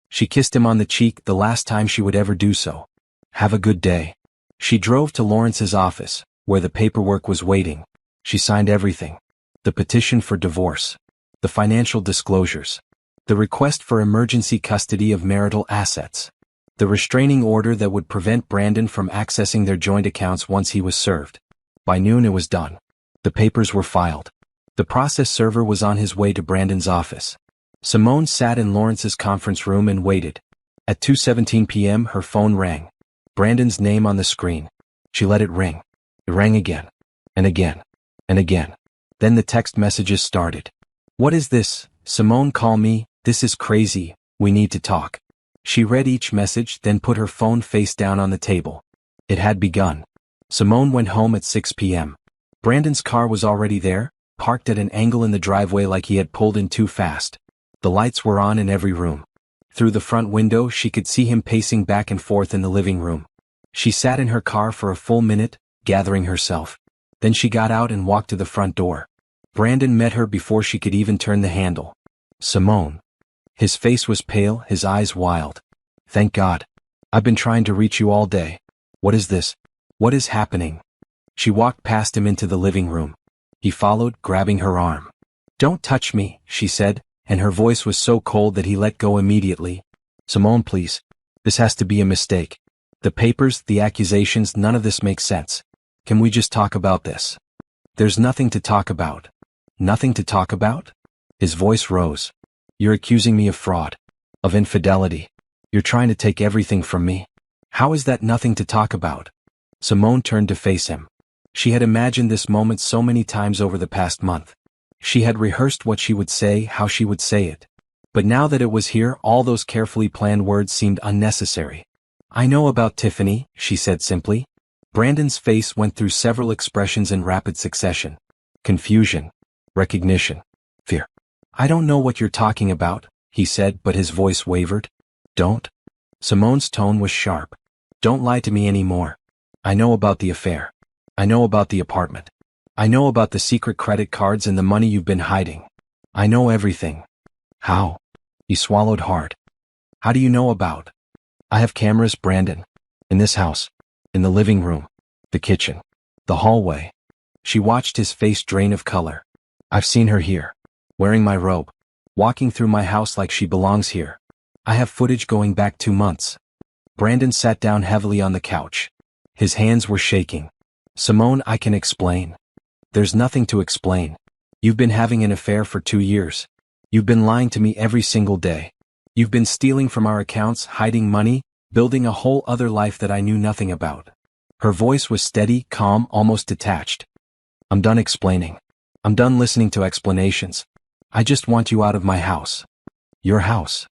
She kissed him on the cheek, the last time she would ever do so. Have a good day. She drove to Lawrence's office, where the paperwork was waiting. She signed everything. The petition for divorce. The financial disclosures. The request for emergency custody of marital assets. The restraining order that would prevent Brandon from accessing their joint accounts once he was served. By noon it was done. The papers were filed. The process server was on his way to Brandon's office. Simone sat in Lawrence's conference room and waited. At 2:17 p.m. her phone rang. Brandon's name on the screen. She let it ring. It rang again. And again. And again. Then the text messages started. What is this? Simone, call me. This is crazy. We need to talk. She read each message, then put her phone face down on the table. It had begun. Simone went home at 6 p.m. Brandon's car was already there, parked at an angle in the driveway like he had pulled in too fast. The lights were on in every room. Through the front window she could see him pacing back and forth in the living room. She sat in her car for a full minute, gathering herself. Then she got out and walked to the front door. Brandon met her before she could even turn the handle. Simone. His face was pale, his eyes wild. Thank God. I've been trying to reach you all day. What is this? What is happening? She walked past him into the living room. He followed, grabbing her arm. Don't touch me, she said, and her voice was so cold that he let go immediately. Simone, please. This has to be a mistake. The papers, the accusations, none of this makes sense. Can we just talk about this? There's nothing to talk about. Nothing to talk about? His voice rose. You're accusing me of fraud. Of infidelity. You're trying to take everything from me. How is that nothing to talk about? Simone turned to face him. She had imagined this moment so many times over the past month. She had rehearsed what she would say, how she would say it. But now that it was here, all those carefully planned words seemed unnecessary. I know about Tiffany, she said simply. Brandon's face went through several expressions in rapid succession. Confusion. Recognition. Fear. I don't know what you're talking about, he said, but his voice wavered. Don't. Simone's tone was sharp. Don't lie to me anymore. I know about the affair. I know about the apartment. I know about the secret credit cards and the money you've been hiding. I know everything. How? He swallowed hard. How do you know about? I have cameras, Brandon. In this house. In the living room. The kitchen. The hallway. She watched his face drain of color. I've seen her here. Wearing my robe. Walking through my house like she belongs here. I have footage going back 2 months. Brandon sat down heavily on the couch. His hands were shaking. Simone, I can explain. There's nothing to explain. You've been having an affair for 2 years. You've been lying to me every single day. You've been stealing from our accounts, hiding money, building a whole other life that I knew nothing about. Her voice was steady, calm, almost detached. I'm done explaining. I'm done listening to explanations. I just want you out of my house. Your house.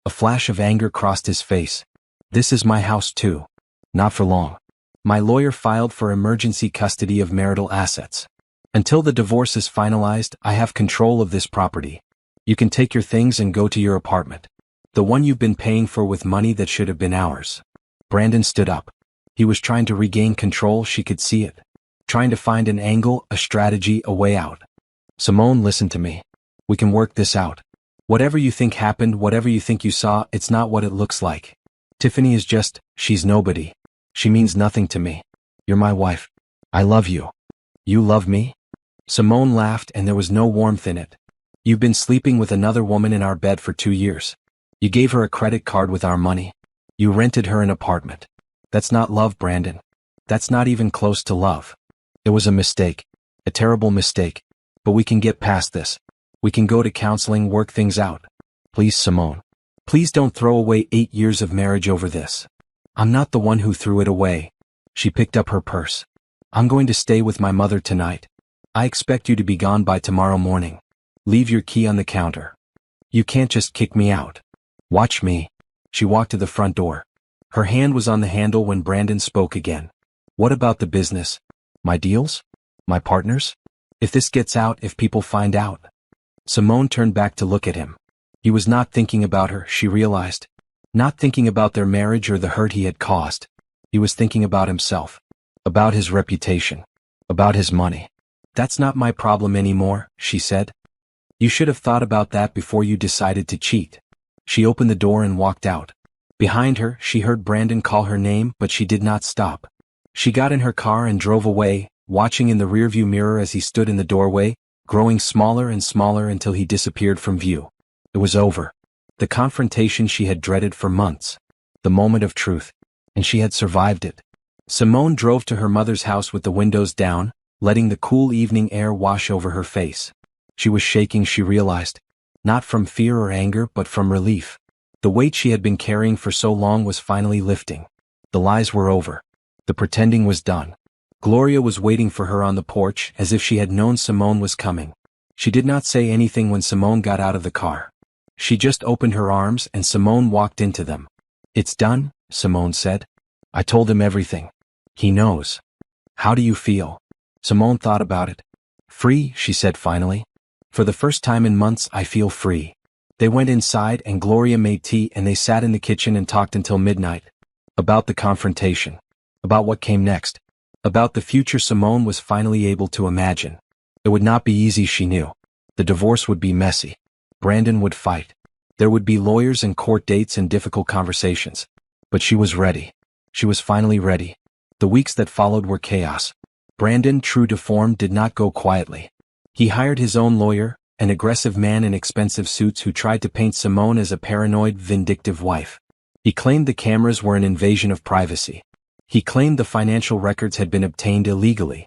A flash of anger crossed his face. This is my house too. Not for long. My lawyer filed for emergency custody of marital assets. Until the divorce is finalized, I have control of this property. You can take your things and go to your apartment. The one you've been paying for with money that should have been ours. Brandon stood up. He was trying to regain control, she could see it. Trying to find an angle, a strategy, a way out. Simone, listen to me. We can work this out. Whatever you think happened, whatever you think you saw, it's not what it looks like. Tiffany is just, she's nobody. She means nothing to me. You're my wife. I love you. You love me? Simone laughed and there was no warmth in it. You've been sleeping with another woman in our bed for 2 years. You gave her a credit card with our money. You rented her an apartment. That's not love, Brandon. That's not even close to love. It was a mistake. A terrible mistake. But we can get past this. We can go to counseling, work things out. Please, Simone. Please don't throw away 8 years of marriage over this. I'm not the one who threw it away. She picked up her purse. I'm going to stay with my mother tonight. I expect you to be gone by tomorrow morning. Leave your key on the counter. You can't just kick me out. Watch me. She walked to the front door. Her hand was on the handle when Brandon spoke again. What about the business? My deals? My partners? If this gets out, if people find out? Simone turned back to look at him. He was not thinking about her, she realized. Not thinking about their marriage or the hurt he had caused. He was thinking about himself. About his reputation. About his money. That's not my problem anymore, she said. You should have thought about that before you decided to cheat. She opened the door and walked out. Behind her, she heard Brandon call her name, but she did not stop. She got in her car and drove away, watching in the rearview mirror as he stood in the doorway, growing smaller and smaller until he disappeared from view. It was over. The confrontation she had dreaded for months. The moment of truth. And she had survived it. Simone drove to her mother's house with the windows down, letting the cool evening air wash over her face. She was shaking, she realized. Not from fear or anger, but from relief. The weight she had been carrying for so long was finally lifting. The lies were over. The pretending was done. Gloria was waiting for her on the porch as if she had known Simone was coming. She did not say anything when Simone got out of the car. She just opened her arms and Simone walked into them. It's done, Simone said. I told him everything. He knows. How do you feel? Simone thought about it. Free, she said finally. For the first time in months, I feel free. They went inside and Gloria made tea and they sat in the kitchen and talked until midnight. About the confrontation. About what came next. About the future Simone was finally able to imagine. It would not be easy, she knew. The divorce would be messy. Brandon would fight. There would be lawyers and court dates and difficult conversations. But she was ready. She was finally ready. The weeks that followed were chaos. Brandon, true to form, did not go quietly. He hired his own lawyer, an aggressive man in expensive suits who tried to paint Simone as a paranoid, vindictive wife. He claimed the cameras were an invasion of privacy. He claimed the financial records had been obtained illegally.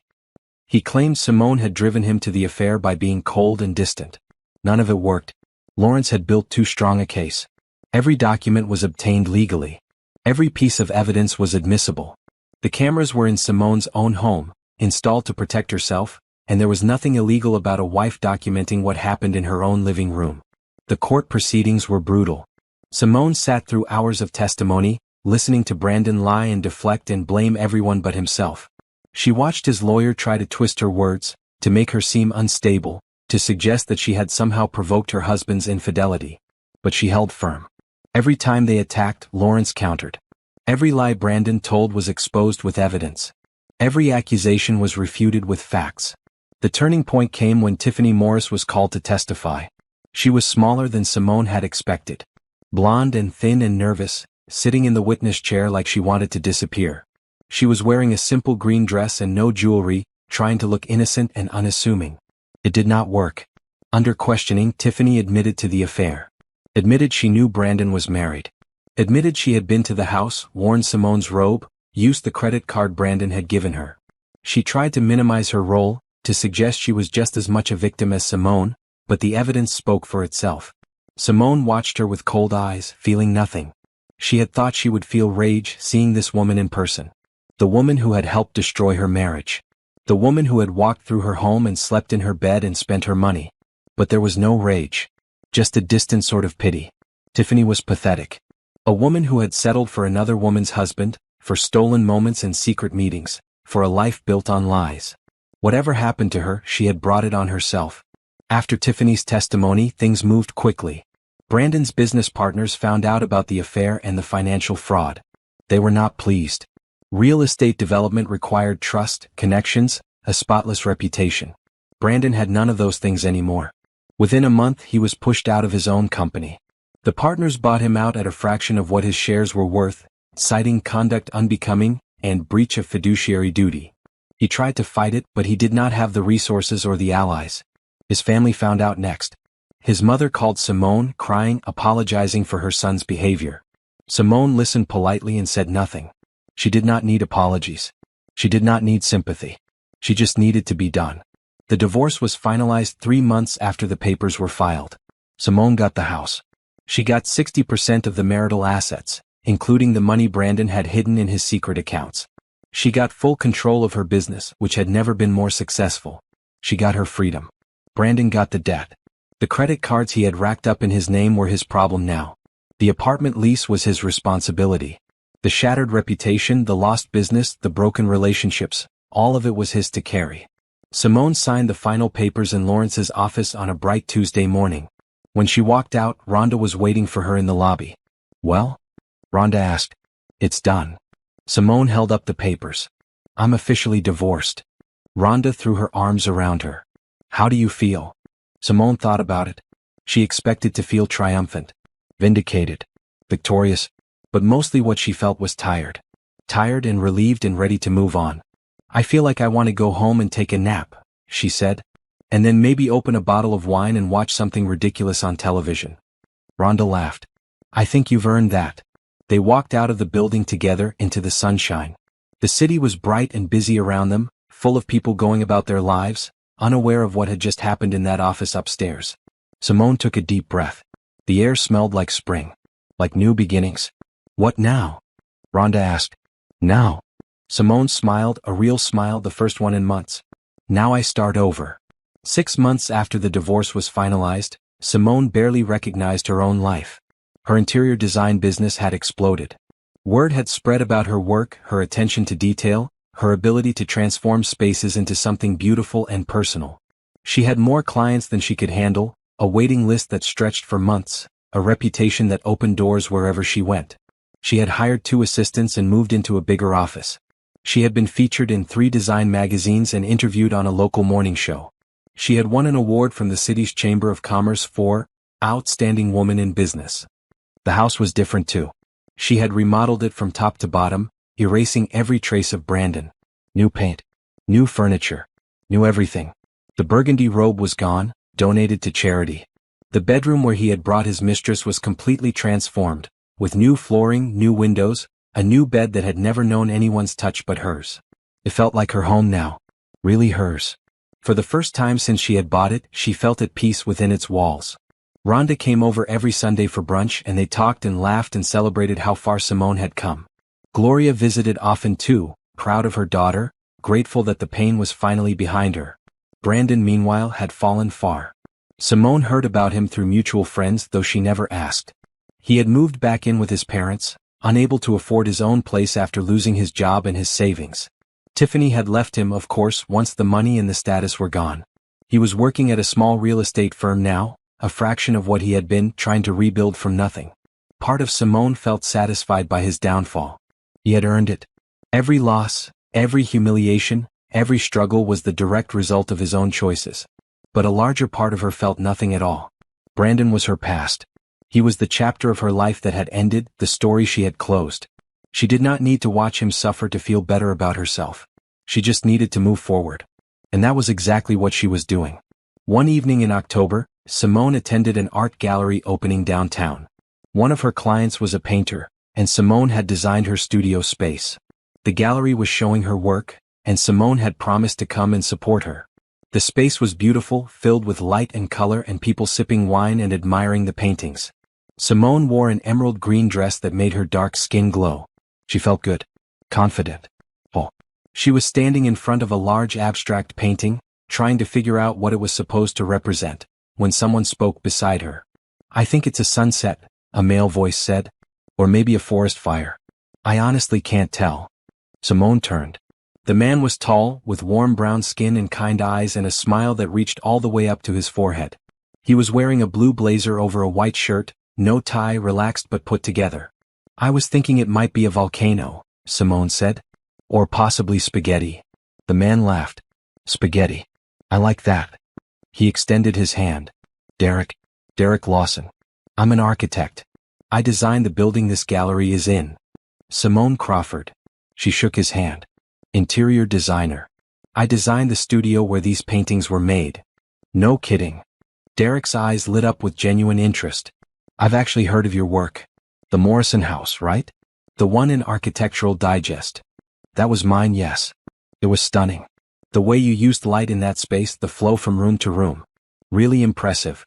He claimed Simone had driven him to the affair by being cold and distant. None of it worked. Lawrence had built too strong a case. Every document was obtained legally. Every piece of evidence was admissible. The cameras were in Simone's own home, installed to protect herself, and there was nothing illegal about a wife documenting what happened in her own living room. The court proceedings were brutal. Simone sat through hours of testimony, listening to Brandon lie and deflect and blame everyone but himself. She watched his lawyer try to twist her words, to make her seem unstable, to suggest that she had somehow provoked her husband's infidelity. But she held firm. Every time they attacked, Lawrence countered. Every lie Brandon told was exposed with evidence. Every accusation was refuted with facts. The turning point came when Tiffany Morris was called to testify. She was smaller than Simone had expected. Blonde and thin and nervous, sitting in the witness chair like she wanted to disappear. She was wearing a simple green dress and no jewelry, trying to look innocent and unassuming. It did not work. Under questioning, Tiffany admitted to the affair. Admitted she knew Brandon was married. Admitted she had been to the house, worn Simone's robe, used the credit card Brandon had given her. She tried to minimize her role, to suggest she was just as much a victim as Simone, but the evidence spoke for itself. Simone watched her with cold eyes, feeling nothing. She had thought she would feel rage seeing this woman in person. The woman who had helped destroy her marriage. The woman who had walked through her home and slept in her bed and spent her money. But there was no rage. Just a distant sort of pity. Tiffany was pathetic. A woman who had settled for another woman's husband, for stolen moments and secret meetings, for a life built on lies. Whatever happened to her, she had brought it on herself. After Tiffany's testimony, things moved quickly. Brandon's business partners found out about the affair and the financial fraud. They were not pleased. Real estate development required trust, connections, a spotless reputation. Brandon had none of those things anymore. Within a month, he was pushed out of his own company. The partners bought him out at a fraction of what his shares were worth, citing conduct unbecoming and breach of fiduciary duty. He tried to fight it, but he did not have the resources or the allies. His family found out next. His mother called Simone, crying, apologizing for her son's behavior. Simone listened politely and said nothing. She did not need apologies. She did not need sympathy. She just needed to be done. The divorce was finalized 3 months after the papers were filed. Simone got the house. She got 60% of the marital assets, including the money Brandon had hidden in his secret accounts. She got full control of her business, which had never been more successful. She got her freedom. Brandon got the debt. The credit cards he had racked up in his name were his problem now. The apartment lease was his responsibility. The shattered reputation, the lost business, the broken relationships, all of it was his to carry. Simone signed the final papers in Lawrence's office on a bright Tuesday morning. When she walked out, Rhonda was waiting for her in the lobby. "Well?" Rhonda asked. "It's done." Simone held up the papers. "I'm officially divorced." Rhonda threw her arms around her. "How do you feel?" Simone thought about it. She expected to feel triumphant, vindicated, victorious, but mostly what she felt was tired. Tired and relieved and ready to move on. "I feel like I want to go home and take a nap," she said. "And then maybe open a bottle of wine and watch something ridiculous on television." Rhonda laughed. "I think you've earned that." They walked out of the building together into the sunshine. The city was bright and busy around them, full of people going about their lives, unaware of what had just happened in that office upstairs. Simone took a deep breath. The air smelled like spring. Like new beginnings. "What now?" Rhonda asked. "Now?" Simone smiled, a real smile, the first one in months. "Now I start over." 6 months after the divorce was finalized, Simone barely recognized her own life. Her interior design business had exploded. Word had spread about her work, her attention to detail, her ability to transform spaces into something beautiful and personal. She had more clients than she could handle, a waiting list that stretched for months, a reputation that opened doors wherever she went. She had hired 2 assistants and moved into a bigger office. She had been featured in 3 design magazines and interviewed on a local morning show. She had won an award from the city's Chamber of Commerce for Outstanding Woman in Business. The house was different too. She had remodeled it from top to bottom, erasing every trace of Brandon. New paint, new furniture, new everything. The burgundy robe was gone, donated to charity. The bedroom where he had brought his mistress was completely transformed, with new flooring, new windows, a new bed that had never known anyone's touch but hers. It felt like her home now. Really hers. For the first time since she had bought it, she felt at peace within its walls. Rhonda came over every Sunday for brunch and they talked and laughed and celebrated how far Simone had come. Gloria visited often too, proud of her daughter, grateful that the pain was finally behind her. Brandon, meanwhile, had fallen far. Simone heard about him through mutual friends, though she never asked. He had moved back in with his parents, unable to afford his own place after losing his job and his savings. Tiffany had left him, of course, once the money and the status were gone. He was working at a small real estate firm now, a fraction of what he had been, trying to rebuild from nothing. Part of Simone felt satisfied by his downfall. He had earned it. Every loss, every humiliation, every struggle was the direct result of his own choices. But a larger part of her felt nothing at all. Brandon was her past. He was the chapter of her life that had ended, the story she had closed. She did not need to watch him suffer to feel better about herself. She just needed to move forward. And that was exactly what she was doing. One evening in October, Simone attended an art gallery opening downtown. One of her clients was a painter, and Simone had designed her studio space. The gallery was showing her work, and Simone had promised to come and support her. The space was beautiful, filled with light and color and people sipping wine and admiring the paintings. Simone wore an emerald green dress that made her dark skin glow. She felt good, confident. She was standing in front of a large abstract painting, trying to figure out what it was supposed to represent, when someone spoke beside her. "I think it's a sunset," a male voice said. "Or maybe a forest fire. I honestly can't tell." Simone turned. The man was tall, with warm brown skin and kind eyes and a smile that reached all the way up to his forehead. He was wearing a blue blazer over a white shirt, no tie, relaxed but put together. "I was thinking it might be a volcano," Simone said. "Or possibly spaghetti." The man laughed. "Spaghetti. I like that." He extended his hand. Derek Lawson. "I'm an architect. I designed the building this gallery is in." Simone Crawford. She shook his hand. "Interior designer. I designed the studio where these paintings were made." "No kidding." Derek's eyes lit up with genuine interest. "I've actually heard of your work. The Morrison House, right? The one in Architectural Digest." "That was mine, yes. It was stunning. The way you used light in that space, the flow from room to room. Really impressive."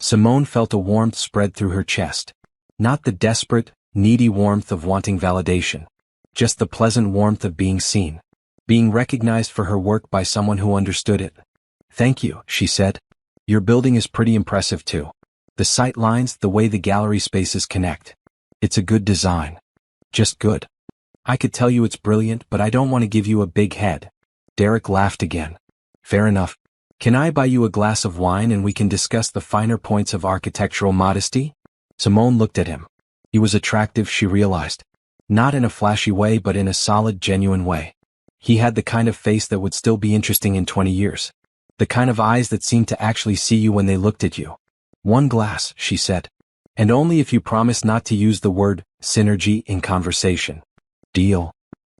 Simone felt a warmth spread through her chest. Not the desperate, needy warmth of wanting validation. Just the pleasant warmth of being seen. Being recognized for her work by someone who understood it. "Thank you," she said. "Your building is pretty impressive too. The sight lines, the way the gallery spaces connect. It's a good design. Just good. I could tell you it's brilliant, but I don't want to give you a big head." Derek laughed again. "Fair enough. Can I buy you a glass of wine and we can discuss the finer points of architectural modesty?" Simone looked at him. He was attractive, she realized. Not in a flashy way, but in a solid, genuine way. He had the kind of face that would still be interesting in 20 years. The kind of eyes that seemed to actually see you when they looked at you. "One glass," she said. "And only if you promise not to use the word synergy in conversation." "Deal."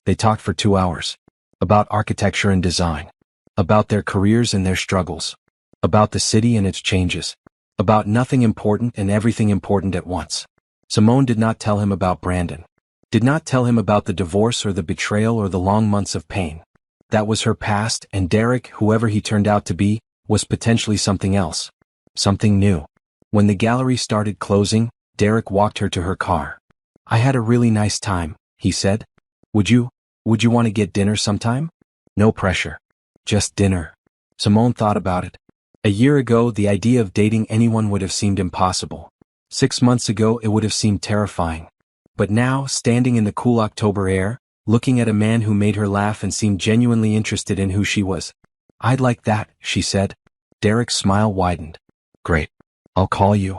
They talked for 2 hours. About architecture and design. About their careers and their struggles. About the city and its changes. About nothing important and everything important at once. Simone did not tell him about Brandon. Did not tell him about the divorce or the betrayal or the long months of pain. That was her past, and Derek, whoever he turned out to be, was potentially something else. Something new. When the gallery started closing, Derek walked her to her car. "I had a really nice time," he said. Would you want to get dinner sometime?" "No pressure. Just dinner." Simone thought about it. A year ago, the idea of dating anyone would have seemed impossible. 6 months ago, it would have seemed terrifying. But now, standing in the cool October air, looking at a man who made her laugh and seemed genuinely interested in who she was. "I'd like that," she said. Derek's smile widened. "Great. I'll call you."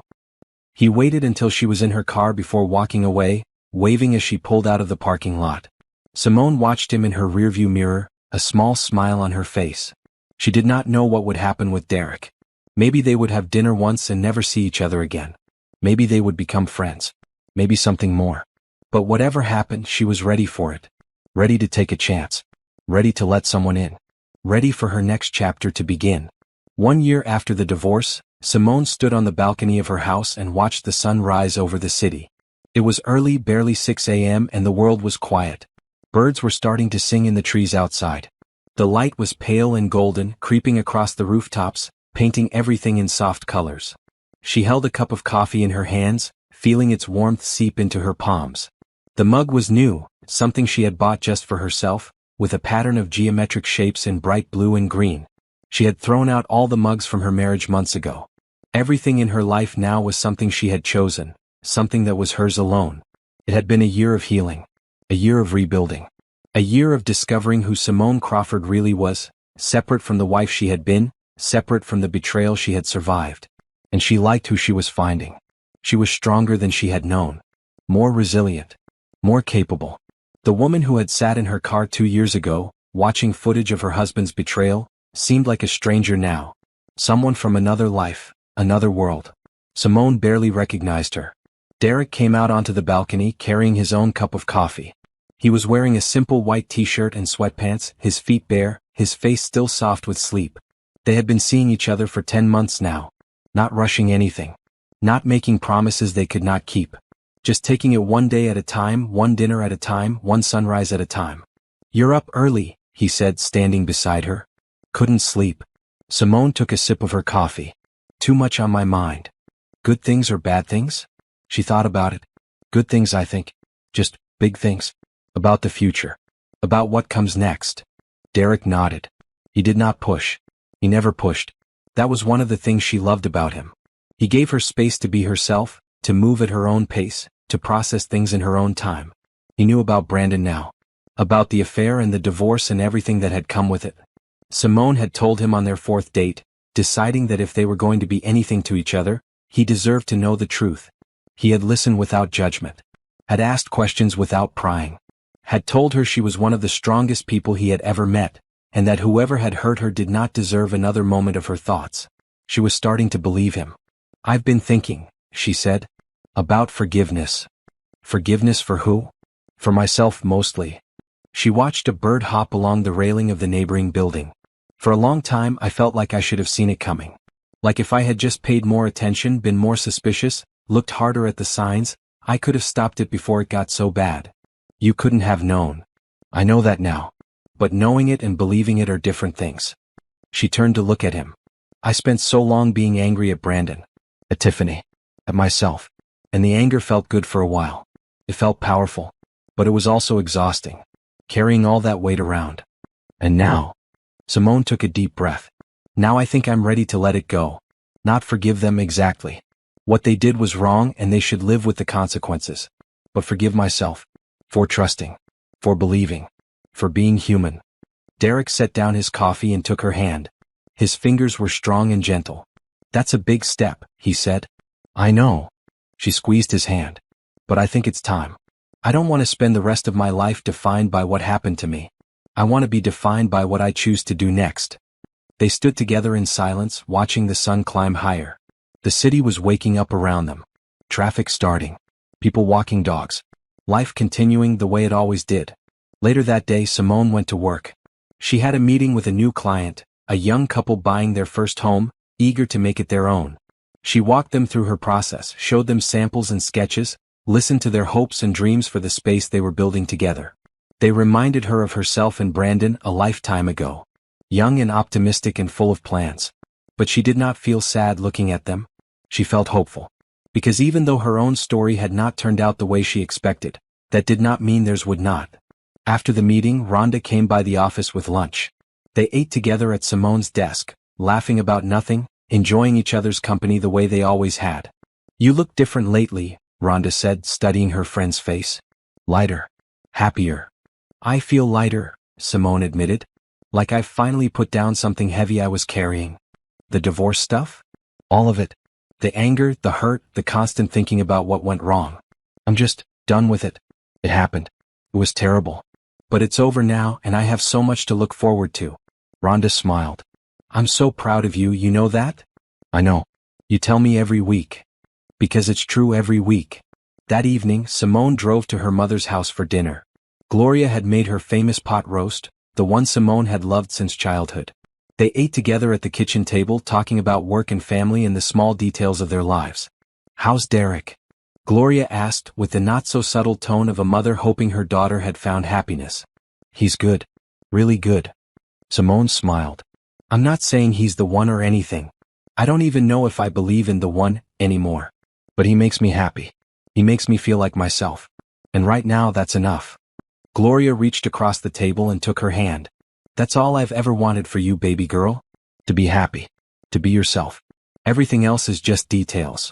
He waited until she was in her car before walking away, waving as she pulled out of the parking lot. Simone watched him in her rearview mirror, a small smile on her face. She did not know what would happen with Derek. Maybe they would have dinner once and never see each other again. Maybe they would become friends. Maybe something more. But whatever happened, she was ready for it. Ready to take a chance. Ready to let someone in. Ready for her next chapter to begin. 1 year after the divorce, Simone stood on the balcony of her house and watched the sun rise over the city. It was early, barely 6 a.m., and the world was quiet. Birds were starting to sing in the trees outside. The light was pale and golden, creeping across the rooftops, painting everything in soft colors. She held a cup of coffee in her hands, feeling its warmth seep into her palms. The mug was new, something she had bought just for herself, with a pattern of geometric shapes in bright blue and green. She had thrown out all the mugs from her marriage months ago. Everything in her life now was something she had chosen, something that was hers alone. It had been a year of healing. A year of rebuilding. A year of discovering who Simone Crawford really was, separate from the wife she had been, separate from the betrayal she had survived. And she liked who she was finding. She was stronger than she had known. More resilient. More capable. The woman who had sat in her car 2 years ago, watching footage of her husband's betrayal, seemed like a stranger now. Someone from another life, another world. Simone barely recognized her. Derek came out onto the balcony carrying his own cup of coffee. He was wearing a simple white t-shirt and sweatpants, his feet bare, his face still soft with sleep. They had been seeing each other for 10 months now. Not rushing anything. Not making promises they could not keep. Just taking it one day at a time, one dinner at a time, one sunrise at a time. "You're up early," he said, standing beside her. "Couldn't sleep." Simone took a sip of her coffee. "Too much on my mind." "Good things or bad things?" She thought about it. "Good things, I think. Just big things. About the future. About what comes next." Derek nodded. He did not push. He never pushed. That was one of the things she loved about him. He gave her space to be herself, to move at her own pace, to process things in her own time. He knew about Brandon now. About the affair and the divorce and everything that had come with it. Simone had told him on their 4th date, deciding that if they were going to be anything to each other, he deserved to know the truth. He had listened without judgment. Had asked questions without prying. Had told her she was one of the strongest people he had ever met, and that whoever had hurt her did not deserve another moment of her thoughts. She was starting to believe him. "I've been thinking," she said, "about forgiveness." Forgiveness for who? For myself mostly. She watched a bird hop along the railing of the neighboring building. For a long time I felt like I should have seen it coming. Like if I had just paid more attention, been more suspicious, looked harder at the signs, I could have stopped it before it got so bad. You couldn't have known. I know that now. But knowing it and believing it are different things. She turned to look at him. I spent so long being angry at Brandon. At Tiffany. At myself. And the anger felt good for a while. It felt powerful. But it was also exhausting. Carrying all that weight around. And now. Simone took a deep breath. Now I think I'm ready to let it go. Not forgive them exactly. What they did was wrong and they should live with the consequences. But forgive myself. For trusting. For believing. For being human. Derek set down his coffee and took her hand. His fingers were strong and gentle. "That's a big step," he said. "I know." She squeezed his hand. "But I think it's time. I don't want to spend the rest of my life defined by what happened to me. I want to be defined by what I choose to do next." They stood together in silence, watching the sun climb higher. The city was waking up around them. Traffic starting. People walking dogs. Life continuing the way it always did. Later that day, Simone went to work. She had a meeting with a new client, a young couple buying their first home, eager to make it their own. She walked them through her process, showed them samples and sketches, listened to their hopes and dreams for the space they were building together. They reminded her of herself and Brandon a lifetime ago. Young and optimistic and full of plans. But she did not feel sad looking at them. She felt hopeful. Because even though her own story had not turned out the way she expected, that did not mean theirs would not. After the meeting, Rhonda came by the office with lunch. They ate together at Simone's desk, laughing about nothing, enjoying each other's company the way they always had. "You look different lately," Rhonda said, studying her friend's face. "Lighter. Happier." "I feel lighter," Simone admitted. "Like I've finally put down something heavy I was carrying." "The divorce stuff?" "All of it. The anger, the hurt, the constant thinking about what went wrong. I'm just done with it. It happened. It was terrible. But it's over now and I have so much to look forward to." Rhonda smiled. "I'm so proud of you, you know that?" "I know. You tell me every week." "Because it's true every week." That evening, Simone drove to her mother's house for dinner. Gloria had made her famous pot roast, the one Simone had loved since childhood. They ate together at the kitchen table, talking about work and family and the small details of their lives. "How's Derek?" Gloria asked, with the not-so-subtle tone of a mother hoping her daughter had found happiness. "He's good. Really good." Simone smiled. "I'm not saying he's the one or anything. I don't even know if I believe in the one anymore. But he makes me happy. He makes me feel like myself. And right now that's enough." Gloria reached across the table and took her hand. "That's all I've ever wanted for you, baby girl. To be happy. To be yourself. Everything else is just details."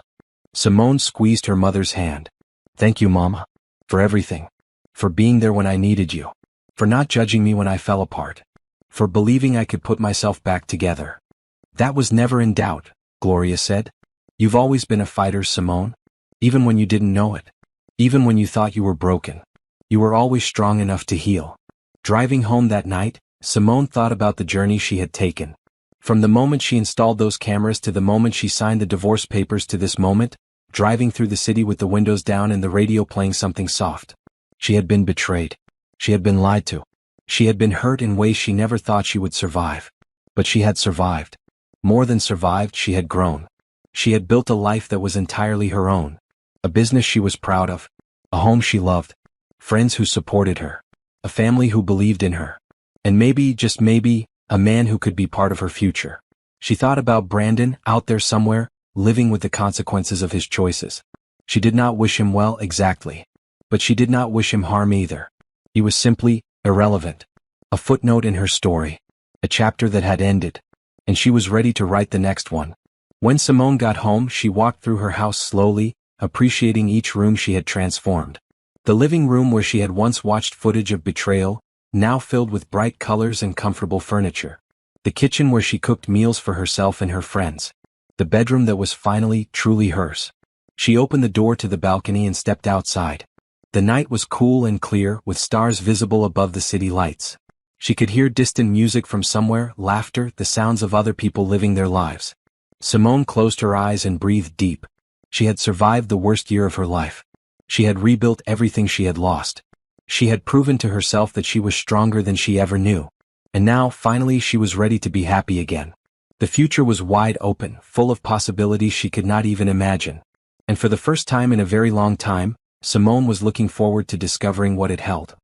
Simone squeezed her mother's hand. "Thank you, Mama. For everything. For being there when I needed you. For not judging me when I fell apart. For believing I could put myself back together." "That was never in doubt," Gloria said. "You've always been a fighter, Simone. Even when you didn't know it. Even when you thought you were broken. You were always strong enough to heal. Driving home that night, Simone thought about the journey she had taken. From the moment she installed those cameras to the moment she signed the divorce papers to this moment, driving through the city with the windows down and the radio playing something soft. She had been betrayed. She had been lied to. She had been hurt in ways she never thought she would survive. But she had survived. More than survived, she had grown. She had built a life that was entirely her own. A business she was proud of. A home she loved. Friends who supported her. A family who believed in her. And maybe, just maybe, a man who could be part of her future. She thought about Brandon, out there somewhere, living with the consequences of his choices. She did not wish him well exactly. But she did not wish him harm either. He was simply irrelevant. A footnote in her story. A chapter that had ended. And she was ready to write the next one. When Simone got home, she walked through her house slowly, appreciating each room she had transformed. The living room where she had once watched footage of betrayal, now filled with bright colors and comfortable furniture. The kitchen where she cooked meals for herself and her friends. The bedroom that was finally, truly hers. She opened the door to the balcony and stepped outside. The night was cool and clear, with stars visible above the city lights. She could hear distant music from somewhere, laughter, the sounds of other people living their lives. Simone closed her eyes and breathed deep. She had survived the worst year of her life. She had rebuilt everything she had lost. She had proven to herself that she was stronger than she ever knew. And now, finally, she was ready to be happy again. The future was wide open, full of possibilities she could not even imagine. And for the first time in a very long time, Simone was looking forward to discovering what it held.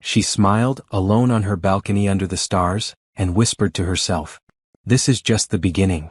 She smiled, alone on her balcony under the stars, and whispered to herself, "This is just the beginning."